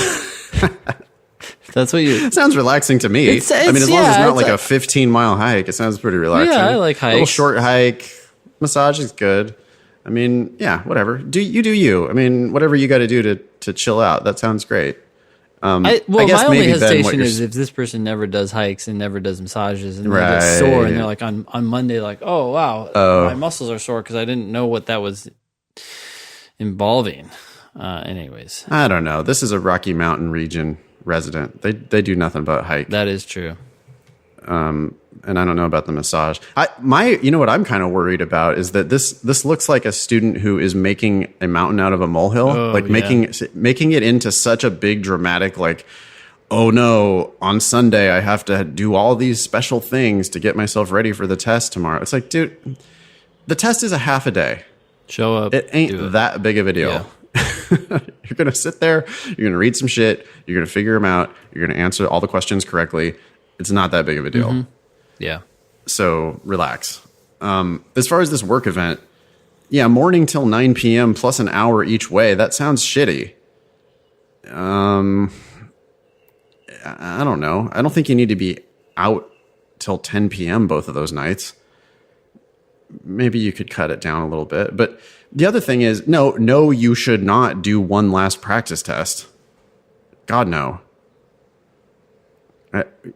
that's what you... It sounds relaxing to me. As long as it's not like a 15-mile hike, it sounds pretty relaxing. Yeah, I like hikes. A little short hike. Massage is good. I mean, yeah, whatever. Do you. I mean, whatever you got to do to chill out. That sounds great. My only hesitation is if this person never does hikes and never does massages and they get sore and they're like on Monday, like, oh, wow, my muscles are sore because I didn't know what that was involving. Anyways. I don't know. This is a Rocky Mountain region resident. They do nothing but hike. That is true. And I don't know about the massage. You know what I'm kind of worried about is that this looks like a student who is making a mountain out of a molehill, making it into such a big dramatic, like, oh no, on Sunday I have to do all these special things to get myself ready for the test tomorrow. It's like, dude, the test is a half a day. Show up. It ain't that big of a deal. Yeah. You're going to sit there, you're going to read some shit, you're going to figure them out, you're going to answer all the questions correctly. It's not that big of a deal. Mm-hmm. Yeah. So relax. As far as this work event, yeah, morning till 9 p.m. plus an hour each way. That sounds shitty. I don't know. I don't think you need to be out till 10 p.m. both of those nights. Maybe you could cut it down a little bit. But the other thing is, no, you should not do one last practice test. God, no.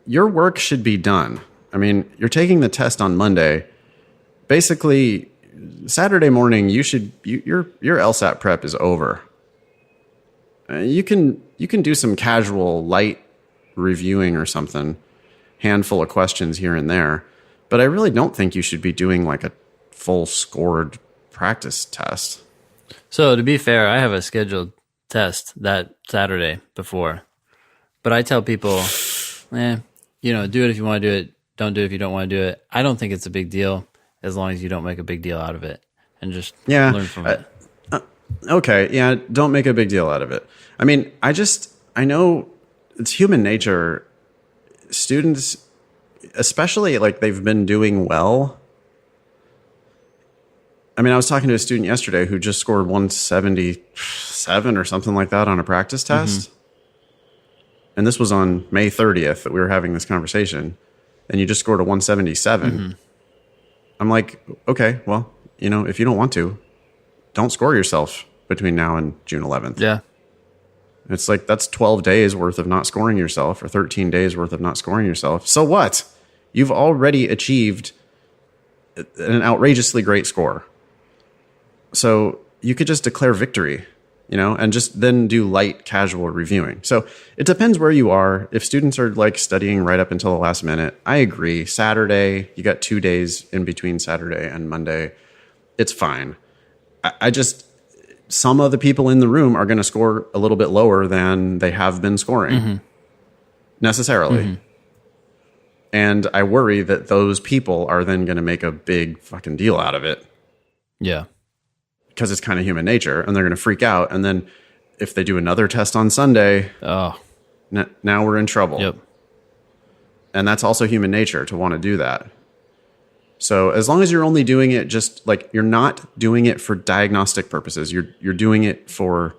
Your work should be done. I mean, you're taking the test on Monday. Basically, Saturday morning, your LSAT prep is over. You can do some casual, light reviewing or something, handful of questions here and there. But I really don't think you should be doing like a full scored practice test. So to be fair, I have a scheduled test that Saturday before. But I tell people, do it if you want to do it. Don't do it if you don't want to do it. I don't think it's a big deal as long as you don't make a big deal out of it and just learn from it. Okay, yeah, don't make a big deal out of it. I mean, I know it's human nature. Students, especially like they've been doing well. I mean, I was talking to a student yesterday who just scored 177 or something like that on a practice test. And this was on May 30th that we were having this conversation. And you just scored a 177. I'm like, okay, well, if you don't want to, don't score yourself between now and June 11th. Yeah. It's like that's 12 days worth of not scoring yourself or 13 days worth of not scoring yourself. So what? You've already achieved an outrageously great score. So you could just declare victory, and just then do light casual reviewing. So it depends where you are. If students are like studying right up until the last minute, I agree. Saturday, you got 2 days in between Saturday and Monday. It's fine. Some of the people in the room are going to score a little bit lower than they have been scoring necessarily. And I worry that those people are then going to make a big fucking deal out of it. Yeah. Because it's kind of human nature, and they're going to freak out. And then if they do another test on Sunday, now we're in trouble. Yep. And that's also human nature to want to do that. So as long as you're only doing it just like you're not doing it for diagnostic purposes, you're doing it for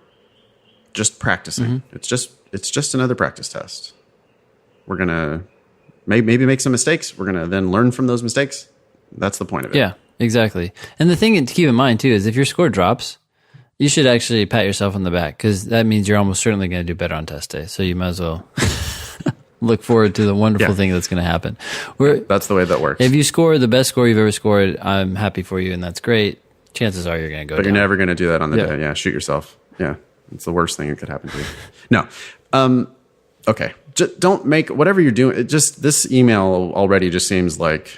just practicing. It's just another practice test. We're going to maybe make some mistakes. We're going to then learn from those mistakes. That's the point of it. Yeah, exactly. And the thing to keep in mind too is if your score drops, you should actually pat yourself on the back because that means you're almost certainly going to do better on test day. So you might as well look forward to the wonderful thing that's going to happen. That's the way that works. If you score the best score you've ever scored, I'm happy for you, and that's great. Chances are you're going to go down. But you're never going to do that on the day. Yeah, shoot yourself. Yeah, it's the worst thing that could happen to you. No. Okay. Just don't make whatever you're doing. This email already just seems like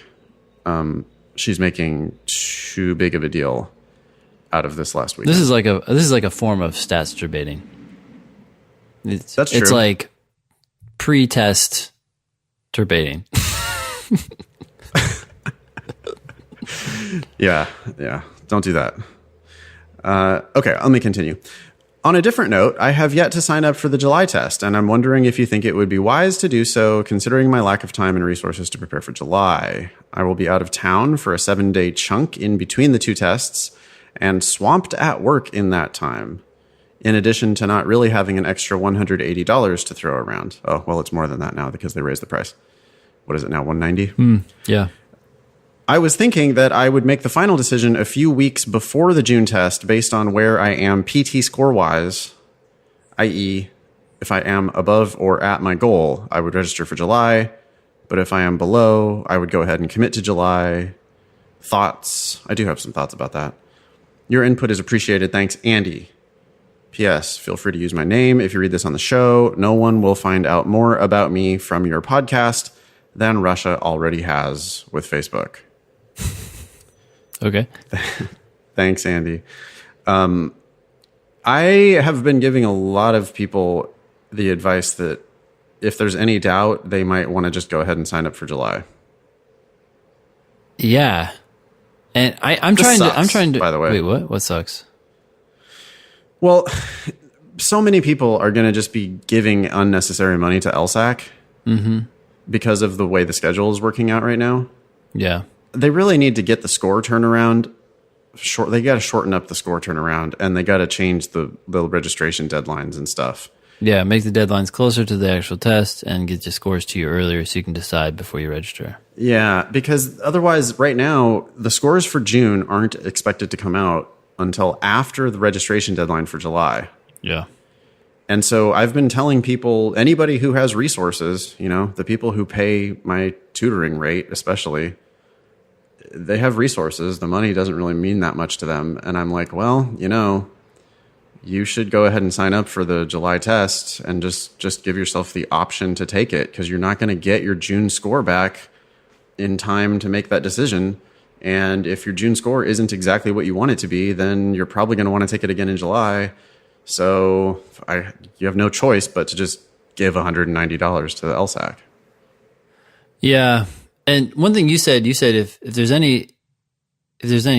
she's making too big of a deal out of this last week. This is like a form of stats debating. That's true. It's like pre-test debating. Yeah. Don't do that. Okay, let me continue. On a different note, I have yet to sign up for the July test, and I'm wondering if you think it would be wise to do so, considering my lack of time and resources to prepare for July. I will be out of town for a 7-day chunk in between the two tests, and swamped at work in that time, in addition to not really having an extra $180 to throw around. Oh, well, it's more than that now because they raised the price. What is it now, $190? Yeah. I was thinking that I would make the final decision a few weeks before the June test based on where I am PT score-wise, i.e., if I am above or at my goal, I would register for July. But if I am below, I would go ahead and commit to July. Thoughts? I do have some thoughts about that. Your input is appreciated. Thanks, Andy. P.S. Feel free to use my name if you read this on the show. No one will find out more about me from your podcast than Russia already has with Facebook. Okay. Thanks, Andy. I have been giving a lot of people the advice that if there's any doubt, they might want to just go ahead and sign up for July. Yeah. And I'm trying to, by the way. Wait, what? What sucks? Well, so many people are going to just be giving unnecessary money to LSAC because of the way the schedule is working out right now. Yeah. they really need to get the score turnaround short. They got to shorten up the score turnaround, and they got to change the registration deadlines and stuff. Yeah, make the deadlines closer to the actual test and get your scores to you earlier so you can decide before you register. Yeah, because otherwise, right now, the scores for June aren't expected to come out until after the registration deadline for July. Yeah. And so I've been telling people, anybody who has resources, the people who pay my tutoring rate, especially, they have resources. The money doesn't really mean that much to them. And I'm like, well, you should go ahead and sign up for the July test and just give yourself the option to take it, because you're not going to get your June score back in time to make that decision. And if your June score isn't exactly what you want it to be, then you're probably going to want to take it again in July. So you have no choice but to just give $190 to the LSAC. Yeah. And one thing you said if there's any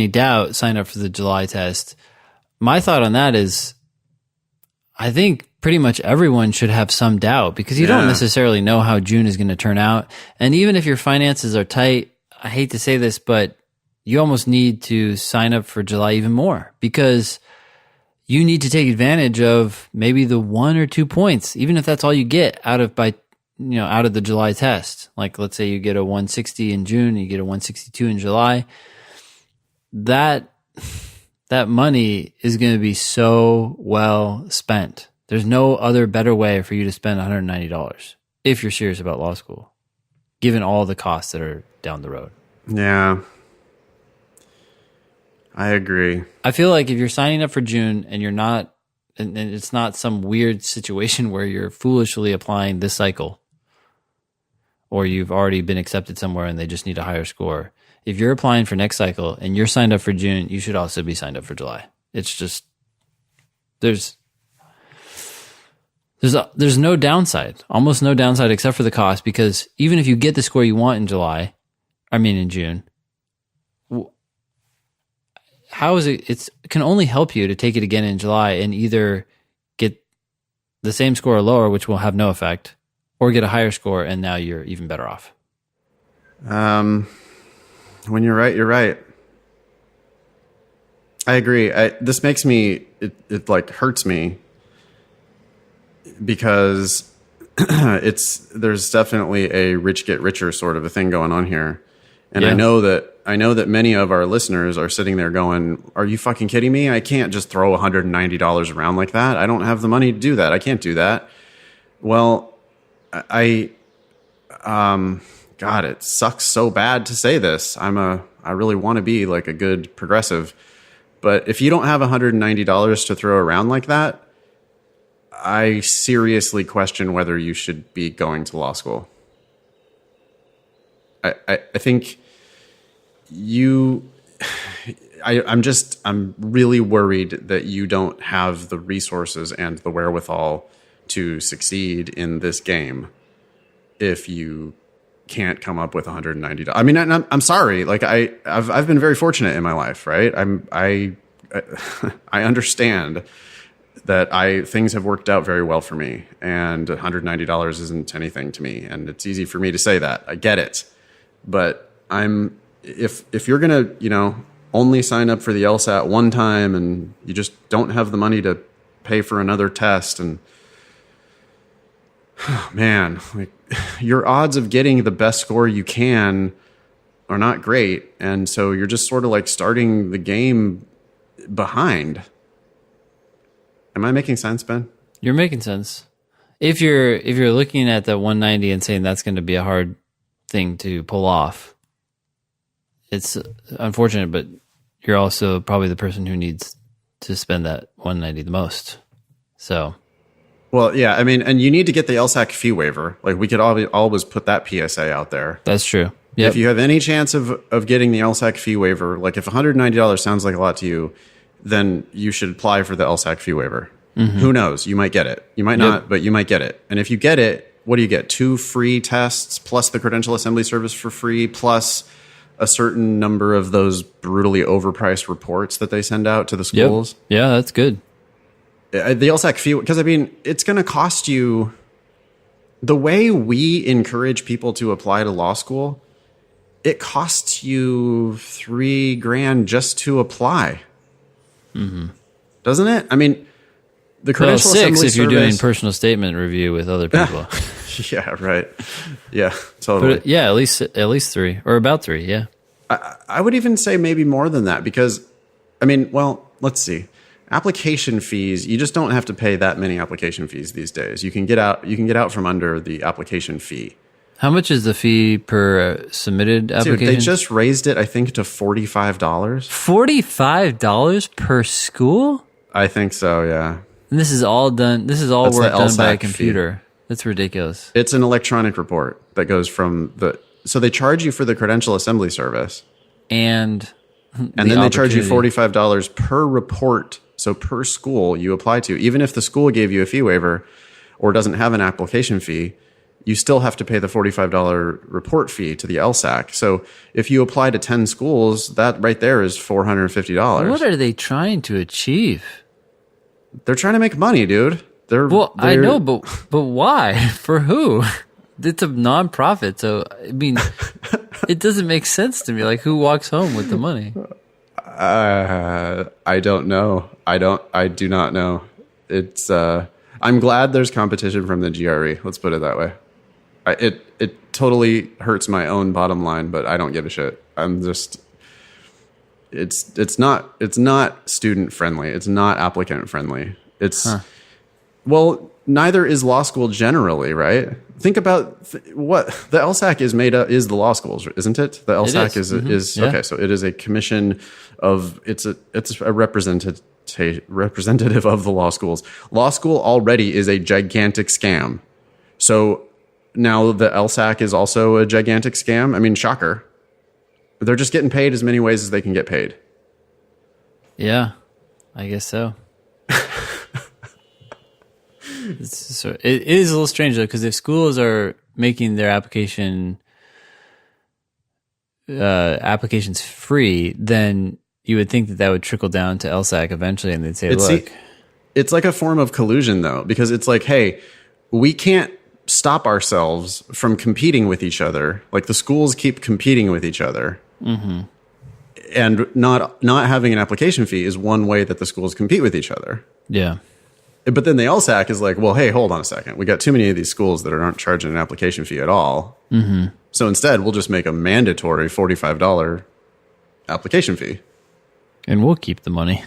doubt, sign up for the July test. My thought on that is, I think pretty much everyone should have some doubt, because you don't necessarily know how June is going to turn out. And even if your finances are tight, I hate to say this, but you almost need to sign up for July even more, because you need to take advantage of maybe the 1 or 2 points, even if that's all you get out of the July test. Like, let's say you get a 160 in June, you get a 162 in July. That money is going to be so well spent. There's no other better way for you to spend $190 if you're serious about law school, given all the costs that are down the road. Yeah, I agree. I feel like if you're signing up for June and you're not, and it's not some weird situation where you're foolishly applying this cycle, or you've already been accepted somewhere and they just need a higher score. If you're applying for next cycle and you're signed up for June, you should also be signed up for July. It's just, there's no downside, almost no downside except for the cost, because even if you get the score you want in June, how is it? It can only help you to take it again in July and either get the same score or lower, which will have no effect, or get a higher score and now you're even better off. When you're right, you're right. I agree. This makes me, it like hurts me, because there's definitely a rich get richer sort of a thing going on here. And yeah. I know that many of our listeners are sitting there going, are you fucking kidding me? I can't just throw $190 around like that. I don't have the money to do that. I can't do that. Well, God, it sucks so bad to say this. I really want to be like a good progressive, but if you don't have $190 to throw around like that, I seriously question whether you should be going to law school. I think I'm really worried that you don't have the resources and the wherewithal to succeed in this game if you can't come up with $190. I mean, I'm sorry. Like I've been very fortunate in my life, right? I understand that things have worked out very well for me, and $190 isn't anything to me, and it's easy for me to say that. I get it, but if you're gonna only sign up for the LSAT one time and you just don't have the money to pay for another test, and man, like your odds of getting the best score you can are not great, and so you're just sort of like starting the game behind. Am I making sense, Ben? You're making sense. If you're looking at the 190 and saying that's going to be a hard thing to pull off, it's unfortunate, but you're also probably the person who needs to spend that 190 the most. So, well, yeah, I mean, and you need to get the LSAC fee waiver. Like, we could always put that PSA out there. That's true. Yep. If you have any chance of getting the LSAC fee waiver, like if $190 sounds like a lot to you, then you should apply for the LSAC fee waiver. Mm-hmm. Who knows? You might get it. You might not, but you might get it. And if you get it, what do you get? 2 free tests plus the credential assembly service for free, plus a certain number of those brutally overpriced reports that they send out to the schools. Yep. Yeah, that's good. The LSAC fee, because I mean, it's going to cost you. The way we encourage people to apply to law school it costs you $3,000 just to apply. Doesn't it? I mean, the Well, credential 6 assembly if you're doing service- personal statement review with other people. Yeah, right. Yeah, totally. But yeah, at least 3 or about 3. Yeah. I would even say maybe more than that because, I mean, well, let's see. Application fees, you just don't have to pay that many application fees these days. You can get out from under the application fee. How much is the fee per submitted application? Dude, they just raised it, I think, to $45. $45 per school? I think so, yeah. And this is all done. This is all That's work the done by a LSAT computer. That's ridiculous. It's an electronic report that goes from so they charge you for the credential assembly service. And then they charge you $45 per report. So per school you apply to, even if the school gave you a fee waiver or doesn't have an application fee, you still have to pay the $45 report fee to the LSAC. So if you apply to 10 schools, that right there is $450. What are they trying to achieve? They're trying to make money, dude. I know, but why? For who? It's a non-profit, so I mean, it doesn't make sense to me. Like, who walks home with the money? I don't know. I do not know. It's I'm glad there's competition from the GRE. Let's put it that way. It totally hurts my own bottom line, but I don't give a shit. I'm just it's not student friendly. It's not applicant friendly. Well, neither is law school generally, right? Think about what the LSAC is made up is the law schools, isn't it? The LSAC is Yeah. okay. So it is a commission of it's a representative of the law schools. Law school already is a gigantic scam. So now the LSAC is also a gigantic scam. I mean, shocker. They're just getting paid as many ways as they can get paid. Yeah, I guess so. It is a little strange though, because if schools are making their applications free, then you would think that would trickle down to LSAC eventually, and they'd say, "Look, it's like a form of collusion, though, because it's like, hey, we can't stop ourselves from competing with each other. Like the schools keep competing with each other, and not having an application fee is one way that the schools compete with each other. yeah, But then the LSAC is like, well, hey, hold on a second. We got too many of these schools that aren't charging an application fee at all. So instead, we'll just make a mandatory $45 application fee. and we'll keep the money."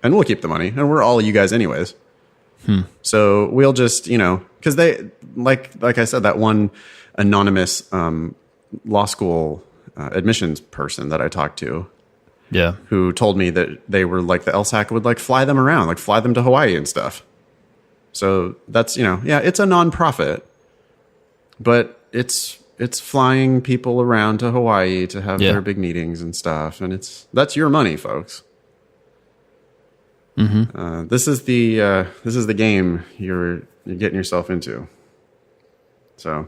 And we'll keep the money. And we're all you guys anyways. So we'll just, because they, like I said, that one anonymous law school admissions person that I talked to, Yeah, who told me that they were like, the LSAC would like fly them around, like fly them to Hawaii and stuff. So that's, it's a nonprofit, but it's flying people around to Hawaii to have their big meetings and stuff. And that's your money, folks. This is the game you're getting yourself into. So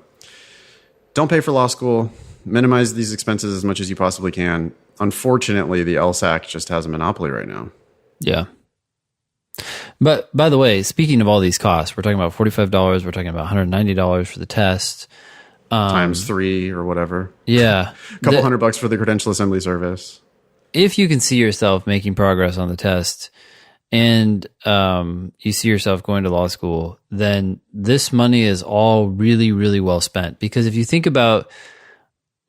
don't pay for law school. Minimize these expenses as much as you possibly can. Unfortunately, the LSAC just has a monopoly right now. yeah. But by the way, speaking of all these costs, we're talking about $45. We're talking about $190 for the test. Times 3 or whatever. Yeah. A couple $100 for the credential assembly service. If you can see yourself making progress on the test and you see yourself going to law school, then this money is all really, really well spent. Because if you think about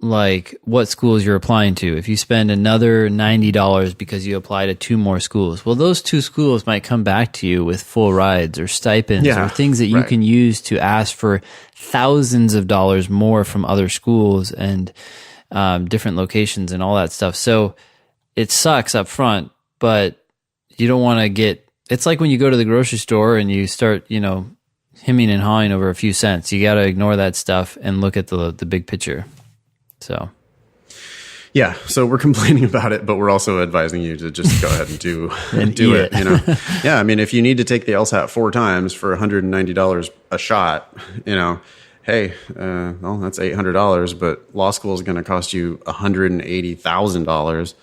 like what schools you're applying to, if you spend another $90 because you apply to 2 more schools, well, those 2 schools might come back to you with full rides or stipends or things that you can use to ask for thousands of dollars more from other schools and different locations and all that stuff. So it sucks up front, but you don't want to get, it's like when you go to the grocery store and you start, hemming and hawing over a few cents. You got to ignore that stuff and look at the big picture. So, yeah. So we're complaining about it, but we're also advising you to just go ahead and do it. Yeah. I mean, if you need to take the LSAT 4 times for $190 a shot, hey, well, that's $800, but law school is going to cost you $180,000.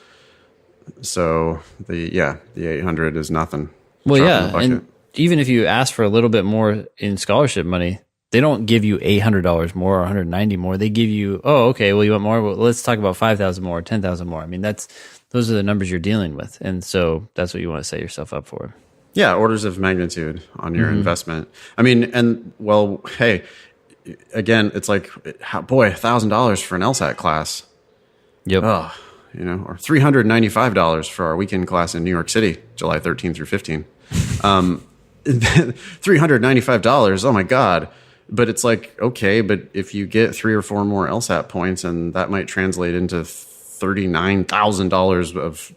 So the 800 is nothing. Well, yeah, and even if you ask for a little bit more in scholarship money, they don't give you $800 more or $190 more. They give you, oh, okay, well, you want more? Well, let's talk about 5,000 more, 10,000 more. I mean, those are the numbers you're dealing with. And so that's what you want to set yourself up for. Yeah, orders of magnitude on your investment. I mean, and well, hey, again, it's like, boy, $1,000 for an LSAT class. Yep. Oh, or $395 for our weekend class in New York City, July 13 through 15. $395. Oh my God. But it's like, okay, but if you get 3 or 4 more LSAT points, and that might translate into $39,000 of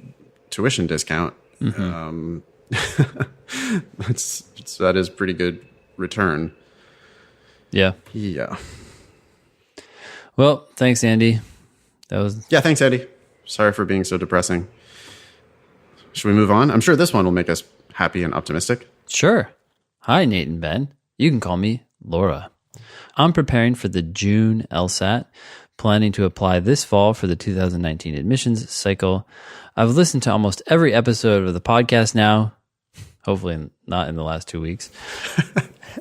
tuition discount. That is pretty good return. Yeah. Yeah. Well, thanks, Andy. Yeah, thanks, Andy. Sorry for being so depressing. Should we move on? I'm sure this one will make us happy and optimistic. Sure. Hi, Nate and Ben. You can call me Laura. I'm preparing for the June LSAT, planning to apply this fall for the 2019 admissions cycle. I've listened to almost every episode of the podcast now, hopefully not in the last 2 weeks.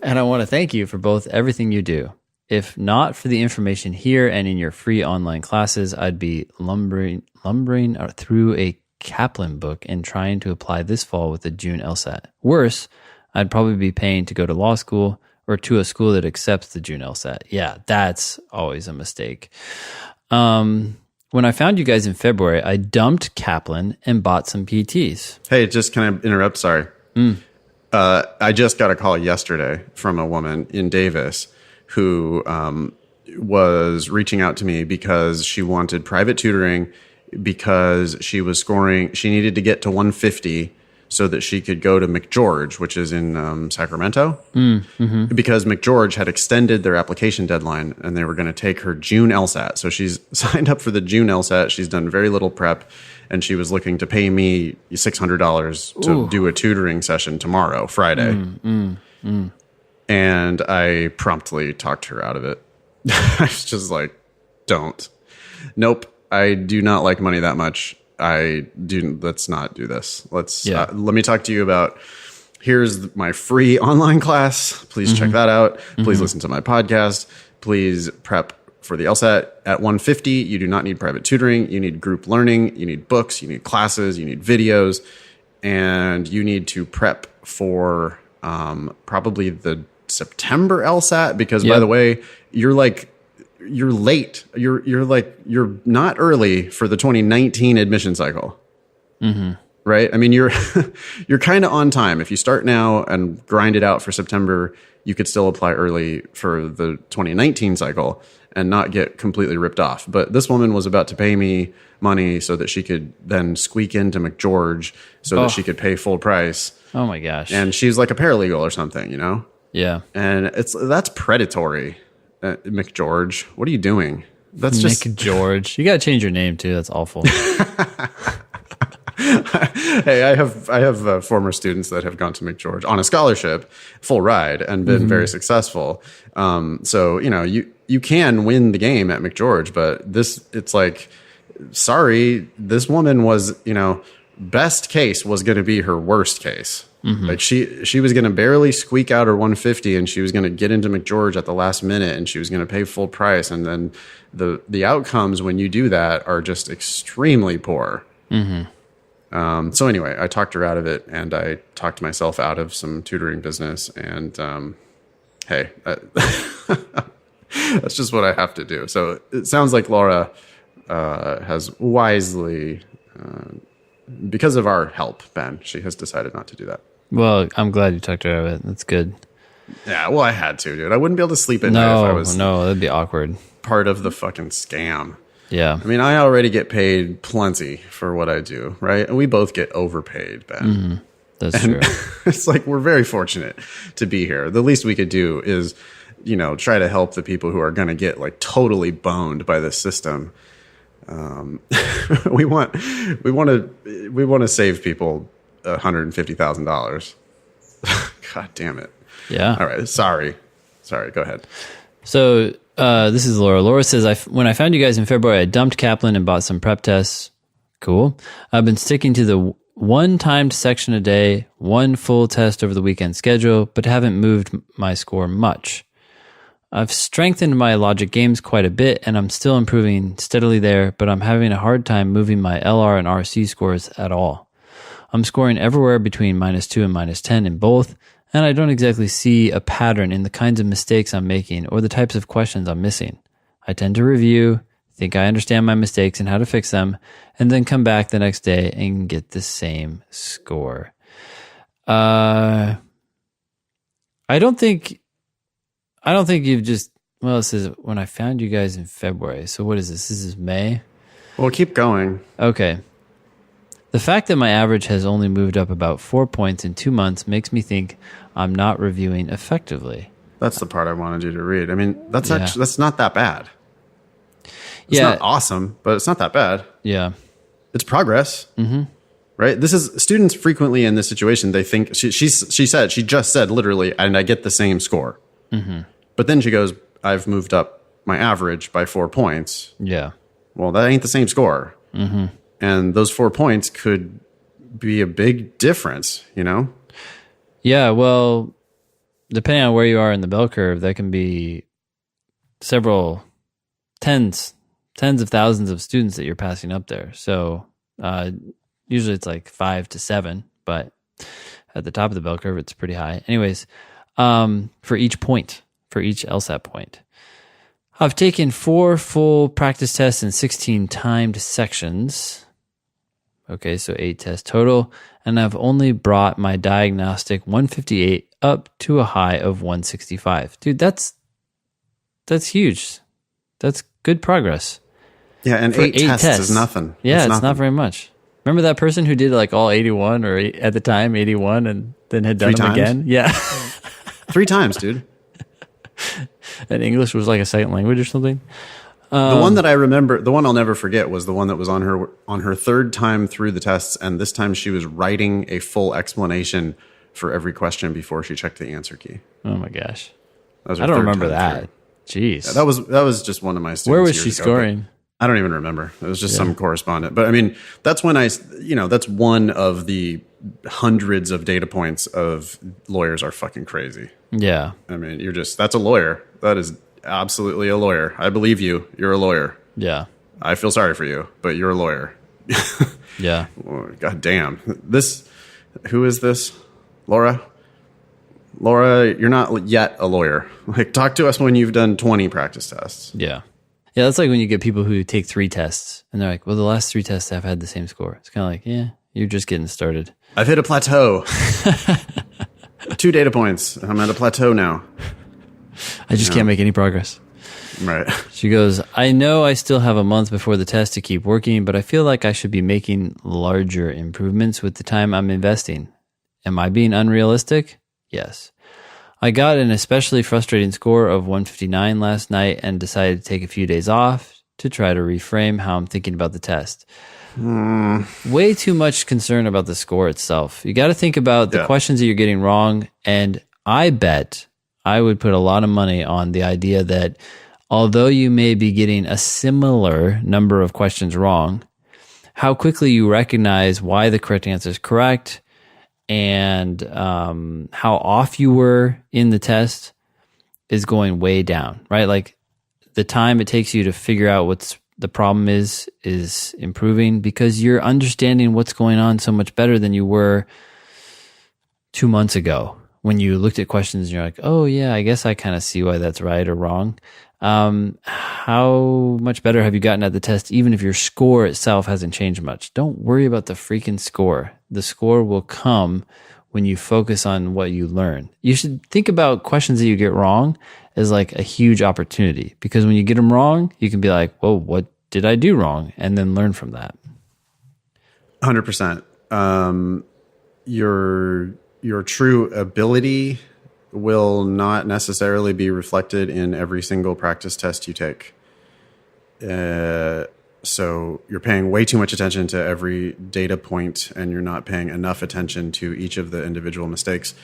And I want to thank you for both everything you do. If not for the information here and in your free online classes, I'd be lumbering through a Kaplan book and trying to apply this fall with the June LSAT. Worse, I'd probably be paying to go to law school or to a school that accepts the June LSAT. Yeah, that's always a mistake. When I found you guys in February, I dumped Kaplan and bought some PTs. Hey, just can I interrupt? Sorry. I just got a call yesterday from a woman in Davis who was reaching out to me because she wanted private tutoring because she needed to get to 150 so that she could go to McGeorge, which is in Sacramento, because McGeorge had extended their application deadline and they were going to take her June LSAT. So she's signed up for the June LSAT. She's done very little prep, and she was looking to pay me $600 to do a tutoring session tomorrow, Friday. And I promptly talked her out of it. I was just like, don't. Nope. I do not like money that much. Let's not do this. Let me talk to you about, here's my free online class. Please check that out. Please listen to my podcast. Please prep for the LSAT at 150. You do not need private tutoring. You need group learning. You need books. You need classes. You need videos. And you need to prep for probably the September LSAT because, by the way, you're late. You're not early for the 2019 admission cycle. Right? I mean, you're kind of on time. If you start now and grind it out for September, you could still apply early for the 2019 cycle and not get completely ripped off. But this woman was about to pay me money so that she could then squeak into McGeorge so that she could pay full price. Oh my gosh. And she's like a paralegal or something, Yeah. And that's predatory. McGeorge, what are you doing? That's just McGeorge. You got to change your name too. That's awful. Hey, I have former students that have gone to McGeorge on a scholarship, full ride, and been very successful. So you can win the game at McGeorge, but it's like, sorry, this woman was best case was going to be her worst case. Like she was going to barely squeak out her 150, and she was going to get into McGeorge at the last minute, and she was going to pay full price, and then the outcomes when you do that are just extremely poor. So anyway, I talked her out of it, and I talked myself out of some tutoring business, and hey, that's just what I have to do. So it sounds like Laura has wisely, because of our help, Ben, she has decided not to do that. Well, I'm glad you talked her out of it. That's good. Yeah, well, I had to, dude. I wouldn't be able to sleep at night if I was that'd be awkward. part of the fucking scam. Yeah. I mean, I already get paid plenty for what I do, right? And we both get overpaid, Ben. That's true. It's like we're very fortunate to be here. The least we could do is, try to help the people who are going to get like totally boned by this system. We want to save people $150,000. God damn it. Yeah. All right. Sorry. Go ahead. So this is Laura. Laura says, when I found you guys in February, I dumped Kaplan and bought some prep tests. Cool. I've been sticking to the one timed section a day, one full test over the weekend schedule, but haven't moved my score much. I've strengthened my logic games quite a bit, and I'm still improving steadily there, but I'm having a hard time moving my LR and RC scores at all. I'm scoring everywhere between -2 and -10 in both, and I don't exactly see a pattern in the kinds of mistakes I'm making or the types of questions I'm missing. I tend to review, think I understand my mistakes and how to fix them, and then come back the next day and get the same score. I don't think you've just, well, this is when I found you guys in February. So what is this? This is May? Well, keep going. Okay. The fact that my average has only moved up about 4 points in 2 months makes me think I'm not reviewing effectively. That's the part I wanted you to read. I mean, that's not that bad. It's not awesome, but it's not that bad. Yeah. It's progress. Mm-hmm. Right? This is students frequently in this situation. They think she just said literally, and I get the same score. Mm-hmm. But then she goes, I've moved up my average by 4 points. Yeah. Well, that ain't the same score. Mm-hmm. And those 4 points could be a big difference, you know? Yeah, well, depending on where you are in the bell curve, that can be several tens of thousands of students that you're passing up there. So usually it's like 5 to 7, but at the top of the bell curve, it's pretty high. Anyways, for each LSAT point. I've taken 4 full practice tests and 16 timed sections. Okay, so 8 tests total. And I've only brought my diagnostic 158 up to a high of 165. Dude, that's huge. That's good progress. Yeah, and 8 tests is nothing. Yeah, it's not very much. Remember that person who did like all 81 or at the time 81 and then had done them again? Yeah. 3 times, dude. And English was like a second language or something. The one that I remember, the one I'll never forget was the one that was on her 3rd time through the tests, and this time she was writing a full explanation for every question before she checked the answer key. Oh my gosh. I don't remember that. Jeez. Yeah, that was just one of my students. Where was she scoring? I don't even remember. It was just some correspondent. But I mean, that's when that's one of the hundreds of data points of lawyers are fucking crazy. Yeah. I mean, that's a lawyer. That is absolutely a lawyer. I believe you. You're a lawyer. Yeah. I feel sorry for you, but you're a lawyer. Yeah. God damn. Who is this? Laura, you're not yet a lawyer. Like, talk to us when you've done 20 practice tests. Yeah. Yeah, that's like when you get people who take 3 tests and they're like, well, the last 3 tests have had the same score. It's kind of like, yeah, you're just getting started. I've hit a plateau. 2 data points. I'm at a plateau now. I just can't make any progress. Right. She goes, I know I still have a month before the test to keep working, but I feel like I should be making larger improvements with the time I'm investing. Am I being unrealistic? Yes. I got an especially frustrating score of 159 last night and decided to take a few days off to try to reframe how I'm thinking about the test. Way too much concern about the score itself. You got to think about the questions that you're getting wrong, and I bet I would put a lot of money on the idea that although you may be getting a similar number of questions wrong, how quickly you recognize why the correct answer is correct and how off you were in the test is going way down, right? Like the time it takes you to figure out what's the problem is improving because you're understanding what's going on so much better than you were 2 months ago when you looked at questions and you're like, oh yeah, I guess I kind of see why that's right or wrong. How much better have you gotten at the test, even if your score itself hasn't changed much? Don't worry about the freaking score. The score will come when you focus on what you learn. You should think about questions that you get wrong as like a huge opportunity, because when you get them wrong, you can be like, whoa, what did I do wrong? And then learn from that. 100%. Your true ability will not necessarily be reflected in every single practice test you take. So you're paying way too much attention to every data point, and you're not paying enough attention to each of the individual mistakes.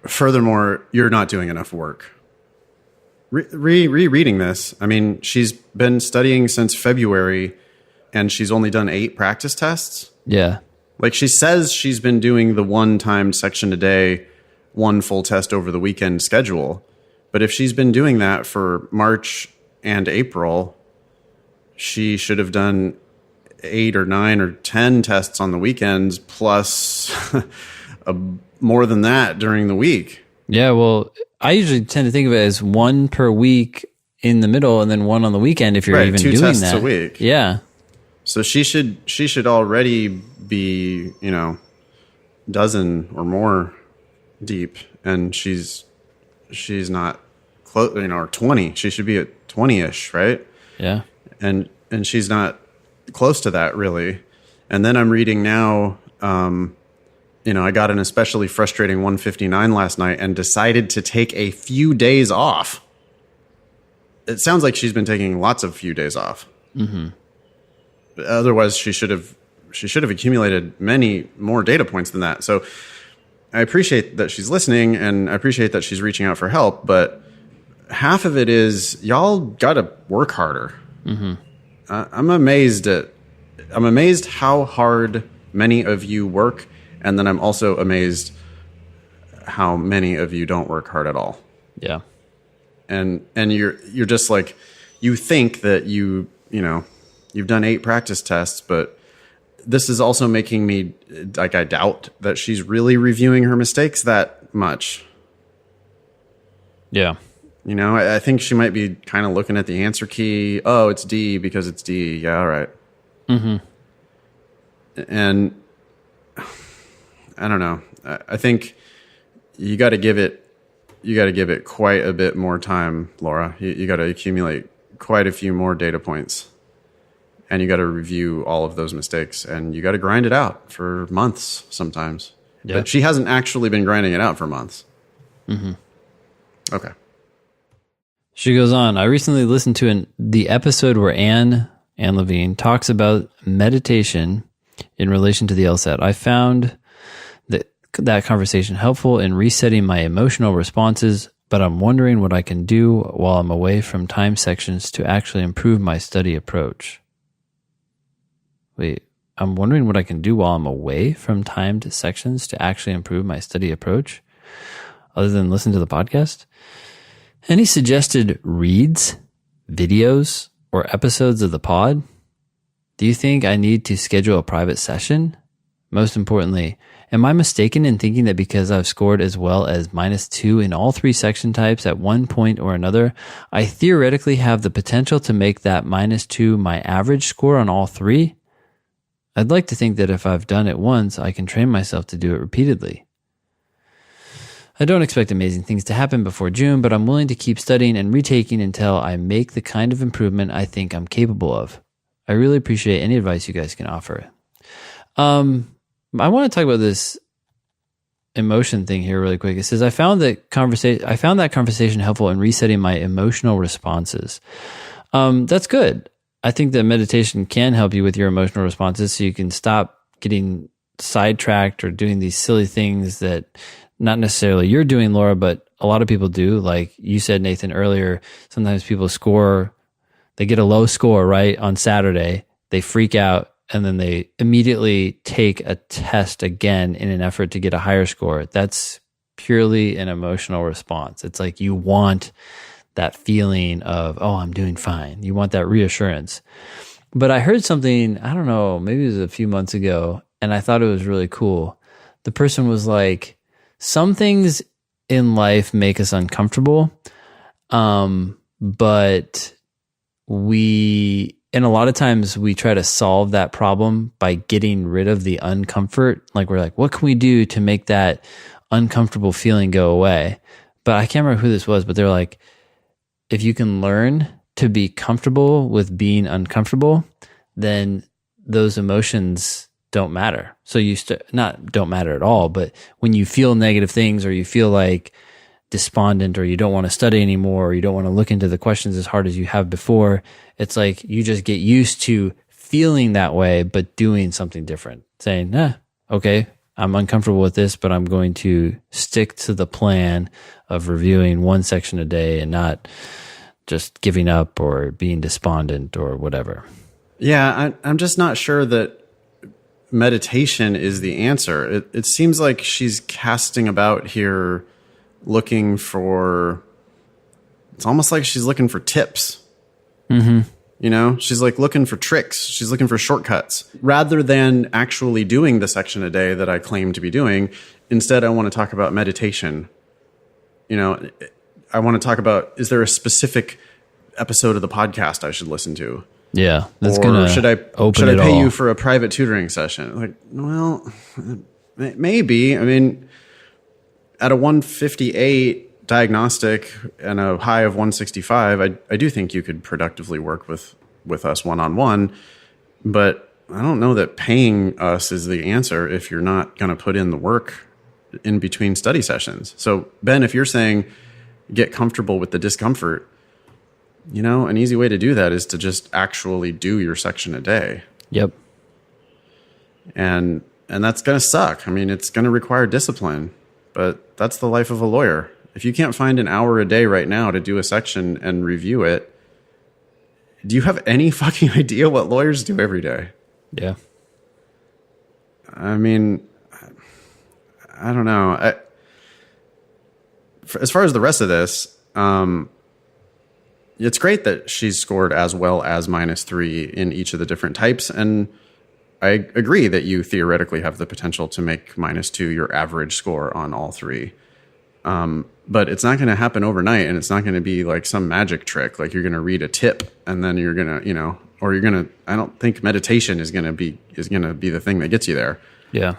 Furthermore, you're not doing enough work. Rereading this, I mean, she's been studying since February, and she's only done 8 practice tests. Yeah. Like, she says she's been doing the 1 timed section a day, 1 full test over the weekend schedule, But if she's been doing that for March and April, she should have done 8 or 9 or 10 tests on the weekends plus more than that during the week. Yeah, well, I usually tend to think of it as 1 per week in the middle and then 1 on the weekend if you're even 2 doing tests that. a week. Yeah. So she should already be, dozen or more deep, and she's not close, or 20. She should be at 20-ish, right? Yeah. And she's not close to that really. And then I'm reading now, I got an especially frustrating 159 last night and decided to take a few days off. It sounds like she's been taking lots of few days off. Mm-hmm. Otherwise, she should have accumulated many more data points than that. So I appreciate that she's listening, and I appreciate that she's reaching out for help. But half of it is y'all got to work harder. Mm-hmm. I'm amazed how hard many of you work, and then I'm also amazed how many of you don't work hard at all. Yeah. And you're just like, you think that you've done 8 practice tests, but this is also making me like, I doubt that she's really reviewing her mistakes that much. Yeah. I think she might be kind of looking at the answer key. Oh, it's D because it's D. Yeah, all right. Mm-hmm. And I don't know. I think you got to give it quite a bit more time, Laura. You got to accumulate quite a few more data points, and you got to review all of those mistakes, and you got to grind it out for months sometimes. Yeah. But she hasn't actually been grinding it out for months. Mm-hmm. Okay. She goes on, I recently listened to the episode where Anne Levine talks about meditation in relation to the LSAT. I found that conversation helpful in resetting my emotional responses, but I'm wondering what I can do while I'm away from time sections to actually improve my study approach. Wait, I'm wondering what I can do while I'm away from timed sections to actually improve my study approach, other than listen to the podcast? Any suggested reads, videos, or episodes of the pod? Do you think I need to schedule a private session? Most importantly, am I mistaken in thinking that because I've scored as well as -2 in all 3 section types at one point or another, I theoretically have the potential to make that -2 my average score on all 3? I'd like to think that if I've done it once, I can train myself to do it repeatedly. I don't expect amazing things to happen before June, but I'm willing to keep studying and retaking until I make the kind of improvement I think I'm capable of. I really appreciate any advice you guys can offer. I want to talk about this emotion thing here really quick. It says, I found that conversation helpful in resetting my emotional responses. That's good. I think that meditation can help you with your emotional responses so you can stop getting sidetracked or doing these silly things that not necessarily you're doing, Laura, but a lot of people do. Like you said, Nathan, earlier, sometimes people they get a low score, right, on Saturday. They freak out, and then they immediately take a test again in an effort to get a higher score. That's purely an emotional response. It's like you want that feeling of, oh, I'm doing fine. You want that reassurance. But I heard something, I don't know, maybe it was a few months ago, and I thought it was really cool. The person was like, some things in life make us uncomfortable, but and a lot of times we try to solve that problem by getting rid of the uncomfort. Like we're like, what can we do to make that uncomfortable feeling go away? But I can't remember who this was, but they're like, if you can learn to be comfortable with being uncomfortable, then those emotions don't matter. So not don't matter at all, but when you feel negative things or you feel like despondent or you don't want to study anymore or you don't want to look into the questions as hard as you have before, it's like you just get used to feeling that way, but doing something different. Saying, okay, I'm uncomfortable with this, but I'm going to stick to the plan of reviewing 1 section a day and not just giving up or being despondent or whatever. Yeah, I'm just not sure that meditation is the answer. It seems like she's casting about here looking for it's almost like she's looking for tips. You know, she's like looking for tricks. She's looking for shortcuts rather than actually doing the section a day that I claim to be doing. Instead, I want to talk about meditation. You know, I want to talk about, is there a specific episode of the podcast I should listen to? Yeah. That's or should I pay you for a private tutoring session? Like, well, maybe. I mean, at a 158 diagnostic and a high of 165, I do think you could productively work with us one-on-one, but I don't know that paying us is the answer if you're not going to put in the work in between study sessions. So Ben, if you're saying get comfortable with the discomfort, you know, an easy way to do that is to just actually do your section a day. Yep. And that's going to suck. I mean, it's going to require discipline, but that's the life of a lawyer. If you can't find an hour a day right now to do a section and review it, do you have any fucking idea what lawyers do every day? Yeah. I mean, I don't know. As far as the rest of this, it's great that she's scored as well as -3 in each of the different types. And I agree that you theoretically have the potential to make -2 your average score on all three. But it's not going to happen overnight, and it's not going to be like some magic trick. Like you're going to read a tip and then you're going to, you know, or you're going to, I don't think meditation is going to be the thing that gets you there. Yeah.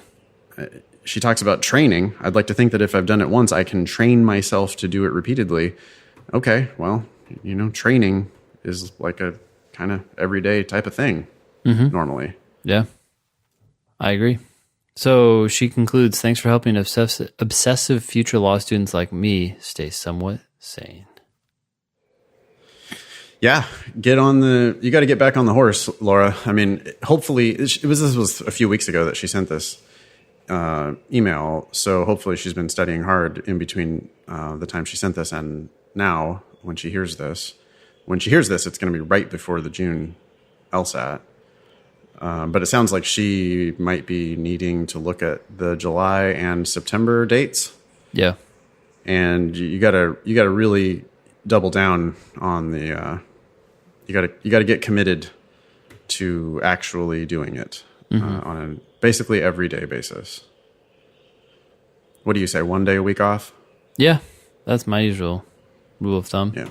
She talks about training. I'd like to think that if I've done it once, I can train myself to do it repeatedly. Okay. Well, you know, training is like a kind of everyday type of thing normally. Yeah. I agree. So she concludes, thanks for helping obsessive future law students like me stay somewhat sane. Yeah, you got to get back on the horse, Laura. I mean, hopefully, this was a few weeks ago that she sent this email. So hopefully she's been studying hard in between the time she sent this and now when she hears this. When she hears this, it's going to be right before the June LSAT. But it sounds like she might be needing to look at the July and September dates. Yeah. And you gotta really double down on the, you gotta get committed to actually doing it on a basically everyday basis. What do you say? 1 day a week off? Yeah. That's my usual rule of thumb. Yeah.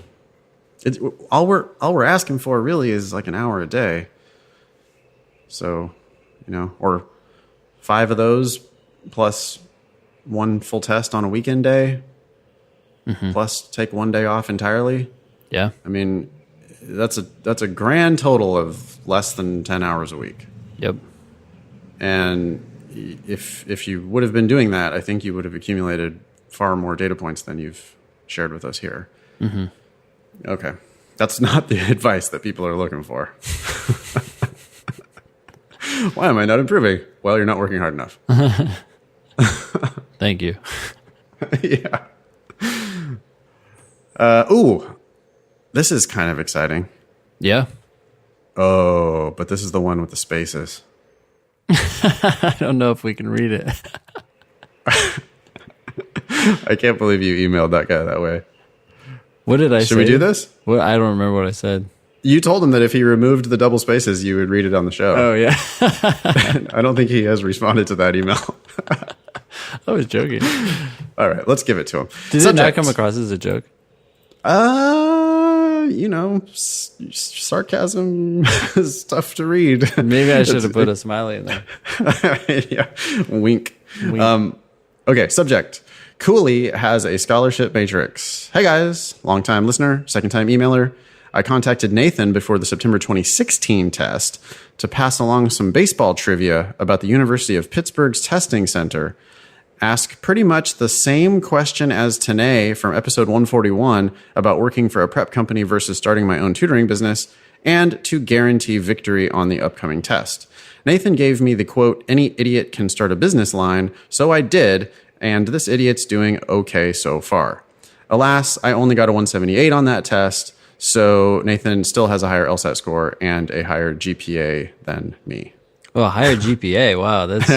All we're asking for really is like an hour a day. So, you know, or 5 of those plus 1 full test on a weekend day, plus take 1 day off entirely. Yeah. I mean, that's a grand total of less than 10 hours a week. Yep. And if you would have been doing that, I think you would have accumulated far more data points than you've shared with us here. Okay. That's not the advice that people are looking for. Why am I not improving? Well, you're not working hard enough. Thank you. Yeah. This is kind of exciting. Yeah. Oh, but this is the one with the spaces. I don't know if we can read it. I can't believe you emailed that guy that way. What did I say? Should we do this? What? I don't remember what I said. You told him that if he removed the double spaces, you would read it on the show. Oh, yeah. I don't think he has responded to that email. I was joking. All right, let's give it to him. Did it not come across as a joke? You know, sarcasm is tough to read. Maybe I should have put a smiley in there. Yeah, wink. Okay, subject. Cooley has a scholarship matrix. Hey guys, long-time listener, second-time emailer. I contacted Nathan before the September 2016 test to pass along some baseball trivia about the University of Pittsburgh's testing center. Ask pretty much the same question as Tino from episode 141 about working for a prep company versus starting my own tutoring business, and to guarantee victory on the upcoming test. Nathan gave me the quote, "Any idiot can start a business" line, so I did, and this idiot's doing okay so far. Alas, I only got a 178 on that test, so Nathan still has a higher LSAT score and a higher GPA than me. Well, higher GPA. Wow, that's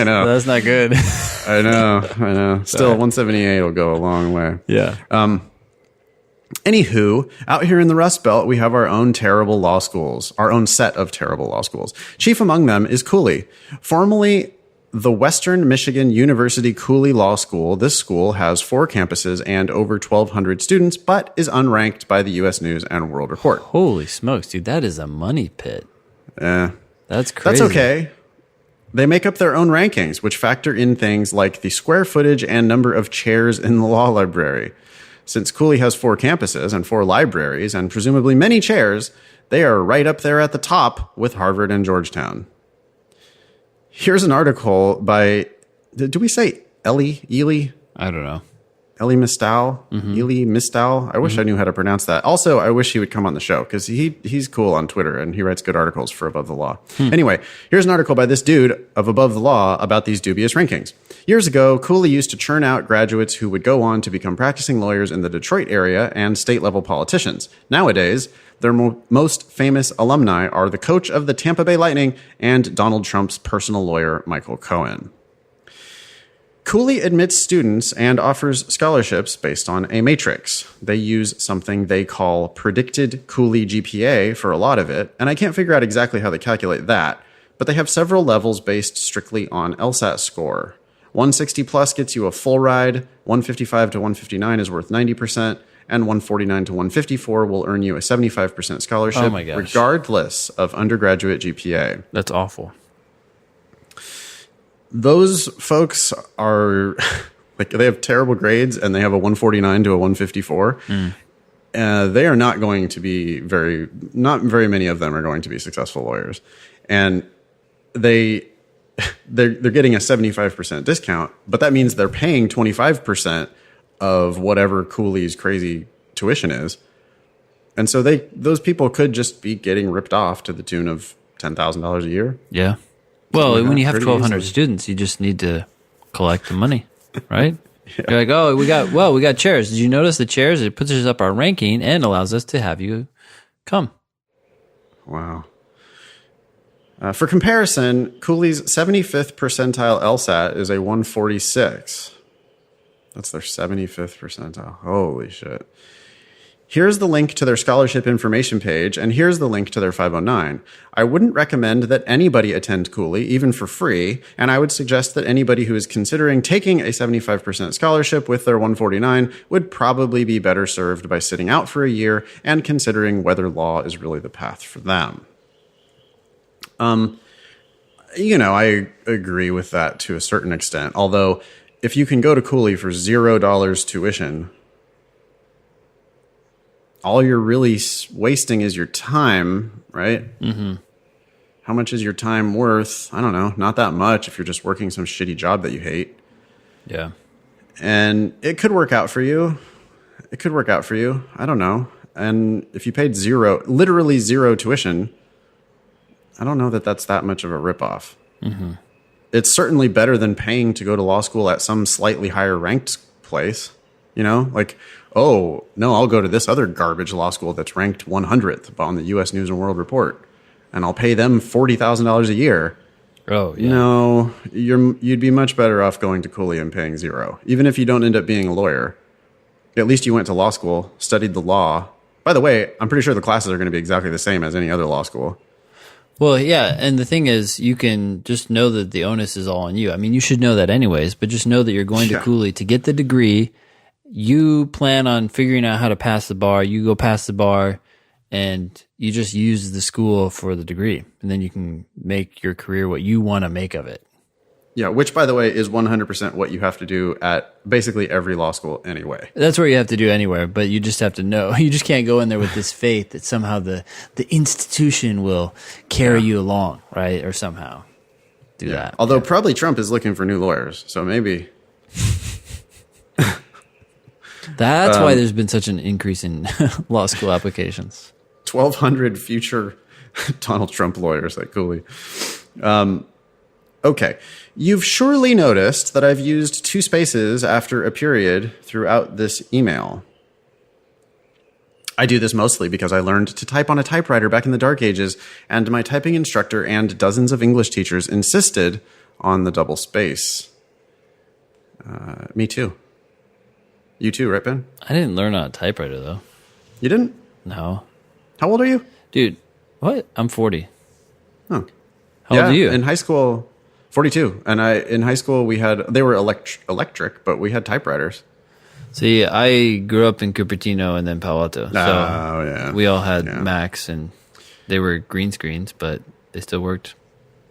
not good. I know. Still, 178 will go a long way. Yeah. Anywho, out here in the Rust Belt, we have our own terrible law schools, our own set of terrible law schools. Chief among them is Cooley. Formerly the Western Michigan University Cooley Law School, this school has 4 campuses and over 1,200 students, but is unranked by the U.S. News and World Report. Holy smokes, dude, that is a money pit. That's crazy. That's okay. They make up their own rankings, which factor in things like the square footage and number of chairs in the law library. Since Cooley has 4 campuses and 4 libraries and presumably many chairs, they are right up there at the top with Harvard and Georgetown. Here's an article by, do we say Ely? I don't know. Elie Mystal? Elie Mystal? I wish I knew how to pronounce that. Also, I wish he would come on the show because he's cool on Twitter and he writes good articles for Above the Law. Anyway, here's an article by this dude of Above the Law about these dubious rankings. Years ago, Cooley used to churn out graduates who would go on to become practicing lawyers in the Detroit area and state-level politicians. Nowadays, their most famous alumni are the coach of the Tampa Bay Lightning and Donald Trump's personal lawyer, Michael Cohen. Cooley admits students and offers scholarships based on a matrix. They use something they call predicted Cooley GPA for a lot of it, and I can't figure out exactly how they calculate that, but they have several levels based strictly on LSAT score. 160 plus gets you a full ride, 155 to 159 is worth 90%, and 149 to 154 will earn you a 75% scholarship, oh my gosh, regardless of undergraduate GPA. That's awful. Those folks are like, they have terrible grades and they have a 149 to a 154. They are not going to be not very many of them are going to be successful lawyers. And they're getting a 75% discount, but that means they're paying 25% of whatever Cooley's crazy tuition is. And so those people could just be getting ripped off to the tune of $10,000 a year. Yeah. Well, when you have 1,200 students, you just need to collect the money, right? Yeah. You're like, oh, we got chairs. Did you notice the chairs? It puts us up our ranking and allows us to have you come. Wow. For comparison, Cooley's 75th percentile LSAT is a 146. That's their 75th percentile. Holy shit. Here's the link to their scholarship information page, and here's the link to their 509. I wouldn't recommend that anybody attend Cooley, even for free, and I would suggest that anybody who is considering taking a 75% scholarship with their 149 would probably be better served by sitting out for a year and considering whether law is really the path for them. I agree with that to a certain extent, although if you can go to Cooley for $0 tuition, all you're really wasting is your time, right? Mm-hmm. How much is your time worth? I don't know. Not that much if you're just working some shitty job that you hate. Yeah. And it could work out for you. I don't know. And if you paid literally zero tuition, I don't know that that's that much of a ripoff. Mm-hmm. It's certainly better than paying to go to law school at some slightly higher ranked place. Like, oh, no, I'll go to this other garbage law school that's ranked 100th on the U.S. News and World Report, and I'll pay them $40,000 a year. Oh, yeah. No, you'd be much better off going to Cooley and paying zero. Even if you don't end up being a lawyer, at least you went to law school, studied the law. By the way, I'm pretty sure the classes are going to be exactly the same as any other law school. Well, yeah, and the thing is, you can just know that the onus is all on you. I mean, you should know that anyways, but just know that you're going to Cooley to get the degree. You plan on figuring out how to pass the bar. You go pass the bar, and you just use the school for the degree. And then you can make your career what you want to make of it. Yeah, which, by the way, is 100% what you have to do at basically every law school anyway. That's what you have to do anywhere, but you just have to know. You just can't go in there with this faith that somehow the institution will carry you along, right? Or somehow do that. Although probably Trump is looking for new lawyers, so maybe... That's why there's been such an increase in law school applications. 1,200 future Donald Trump lawyers at Cooley. Okay. You've surely noticed that I've used 2 spaces after a period throughout this email. I do this mostly because I learned to type on a typewriter back in the dark ages, and my typing instructor and dozens of English teachers insisted on the double space. Me too. You too, right, Ben? I didn't learn on a typewriter, though. You didn't? No. How old are you? Dude, what? I'm 40. Oh. How old are you? In high school, 42. And in high school, they were electric, but we had typewriters. See, I grew up in Cupertino and then Palo Alto. So we all had Macs, and they were green screens, but they still worked.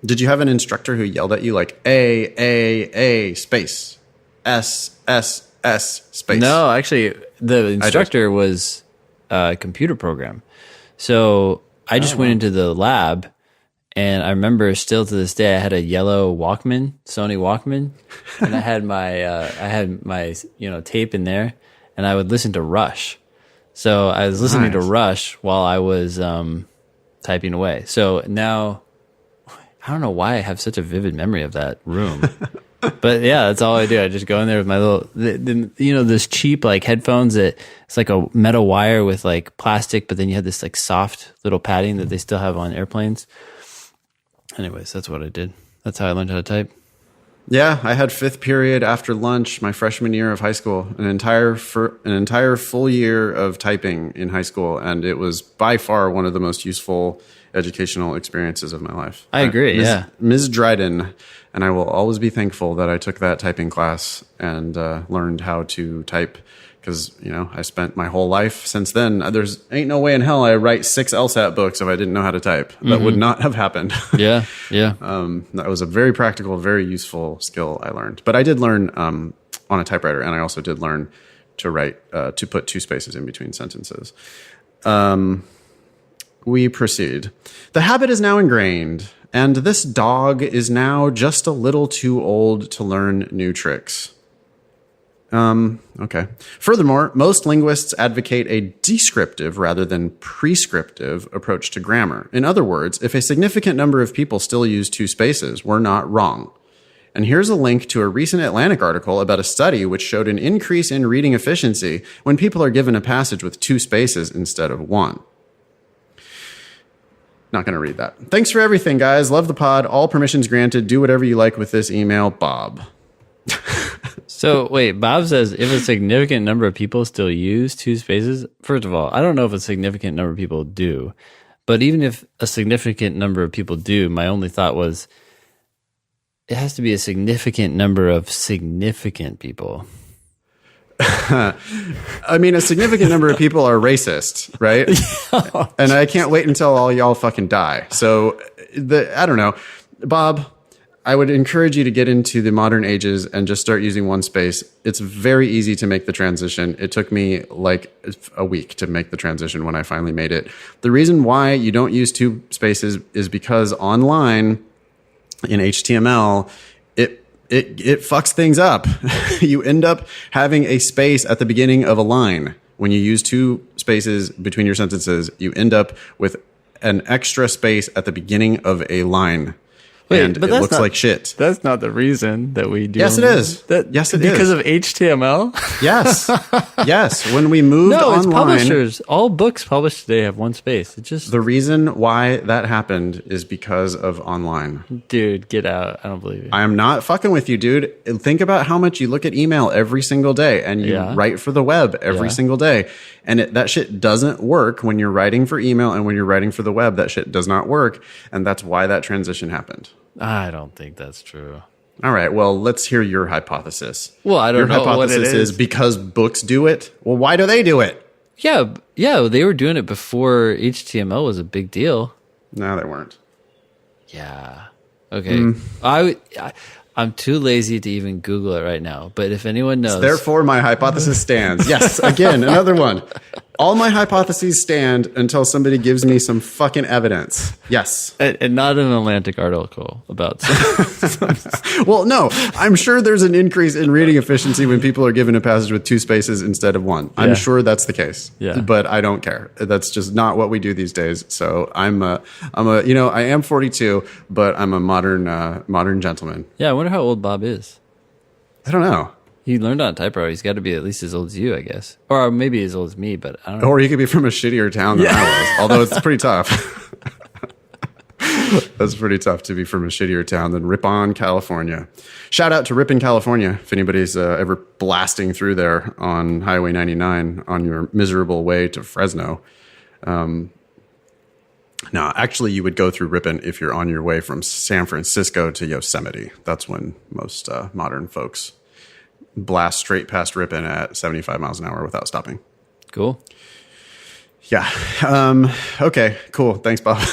Did you have an instructor who yelled at you like A, space, S, space? No, actually, the instructor was a computer program. So I just went into the lab, and I remember still to this day, I had a yellow Walkman, Sony Walkman, and I had my tape in there, and I would listen to Rush. So I was listening to Rush while I was typing away. So now I don't know why I have such a vivid memory of that room. But yeah, that's all I do. I just go in there with my little, this cheap like headphones that it's like a metal wire with like plastic, but then you have this like soft little padding that they still have on airplanes. Anyways, that's what I did. That's how I learned how to type. Yeah, I had fifth period after lunch my freshman year of high school, an entire full year of typing in high school, and it was by far one of the most useful educational experiences of my life. I agree, Ms. Dryden, and I will always be thankful that I took that typing class and learned how to type, because I spent my whole life since then. There's ain't no way in hell I write 6 LSAT books if I didn't know how to type. That would not have happened. Yeah. That was a very practical, very useful skill I learned. But I did learn on a typewriter, and I also did learn to write, to put 2 spaces in between sentences. We proceed. The habit is now ingrained, and this dog is now just a little too old to learn new tricks. Okay. Furthermore, most linguists advocate a descriptive rather than prescriptive approach to grammar. In other words, if a significant number of people still use 2 spaces, we're not wrong. And here's a link to a recent Atlantic article about a study which showed an increase in reading efficiency when people are given a passage with 2 spaces instead of 1. Not going to read that. Thanks for everything, guys. Love the pod. All permissions granted. Do whatever you like with this email, Bob. So wait, Bob says if a significant number of people still use 2 spaces, first of all, I don't know if a significant number of people do, but even if a significant number of people do, my only thought was it has to be a significant number of significant people. I mean, a significant number of people are racist, right? And I can't wait until all y'all fucking die. So I don't know. Bob, I would encourage you to get into the modern ages and just start using 1 space. It's very easy to make the transition. It took me like a week to make the transition when I finally made it. The reason why you don't use 2 spaces is because online in HTML, it fucks things up. You end up having a space at the beginning of a line. When you use 2 spaces between your sentences, you end up with an extra space at the beginning of a line. Wait, and but it looks like shit. That's not the reason that we do. Yes, it is. Yes, it is. Because of HTML? Yes. Yes. When we moved online. No, it's publishers. All books published today have 1 space. It's just the reason why that happened is because of online. Dude, get out. I don't believe you. I am not fucking with you, dude. Think about how much you look at email every single day and you write for the web every single day. And that shit doesn't work when you're writing for email, and when you're writing for the web, that shit does not work. And that's why that transition happened. I don't think that's true. All right. Well, let's hear your hypothesis. Well, I don't know what it is. Your hypothesis is because books do it. Well, why do they do it? Yeah. They were doing it before HTML was a big deal. No, they weren't. Yeah. Okay. I'm too lazy to even Google it right now. But if anyone knows, therefore my hypothesis stands. Yes. Again, another one. All my hypotheses stand until somebody gives me some fucking evidence. Yes. And not an Atlantic article about Well, no. I'm sure there's an increase in reading efficiency when people are given a passage with 2 spaces instead of 1. I'm sure that's the case. Yeah. But I don't care. That's just not what we do these days. So I am 42, but I'm a modern gentleman. Yeah, I wonder how old Bob is. I don't know. He learned on a typewriter. He's got to be at least as old as you, I guess. Or maybe as old as me, but I don't know. Or he could be from a shittier town than I was, although it's pretty tough. That's pretty tough to be from a shittier town than Ripon, California. Shout out to Ripon, California, if anybody's ever blasting through there on Highway 99 on your miserable way to Fresno. No, actually, you would go through Ripon if you're on your way from San Francisco to Yosemite. That's when most modern folks blast straight past Ripon at 75 miles an hour without stopping. Cool. Yeah. Okay, cool. Thanks, Bob.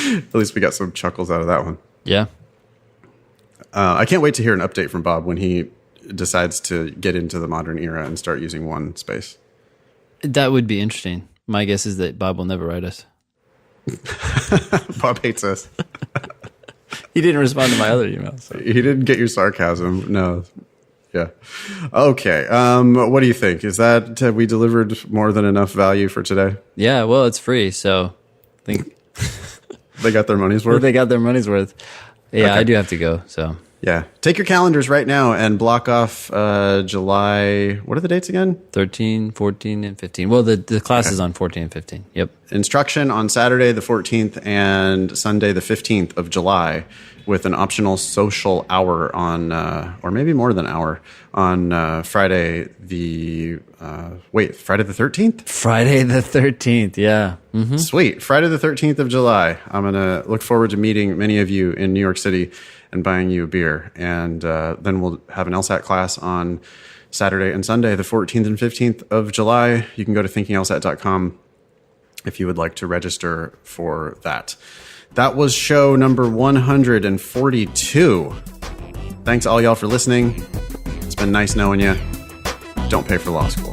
At least we got some chuckles out of that one. Yeah. I can't wait to hear an update from Bob when he decides to get into the modern era and start using one space. That would be interesting. My guess is that Bob will never write us. Bob hates us. He didn't respond to my other emails. So. He didn't get your sarcasm. No. Yeah. Okay. What do you think? Is that we delivered more than enough value for today? Yeah, well, it's free, so I think they got their money's worth. They got their money's worth. Yeah, Okay. I do have to go, so. Yeah. Take your calendars right now and block off July. What are the dates again? 13, 14, and 15. Well, the class is on 14 and 15. Yep. Instruction on Saturday the 14th and Sunday the 15th of July with an optional social hour on, or maybe more than hour, on Friday the, Friday the 13th? Friday the 13th, yeah. Mm-hmm. Sweet. Friday the 13th of July. I'm going to look forward to meeting many of you in New York City and buying you a beer. And then we'll have an LSAT class on Saturday and Sunday, the 14th and 15th of July. You can go to thinkinglsat.com if you would like to register for that. That was show number 142. Thanks all y'all for listening. It's been nice knowing you. Don't pay for law school.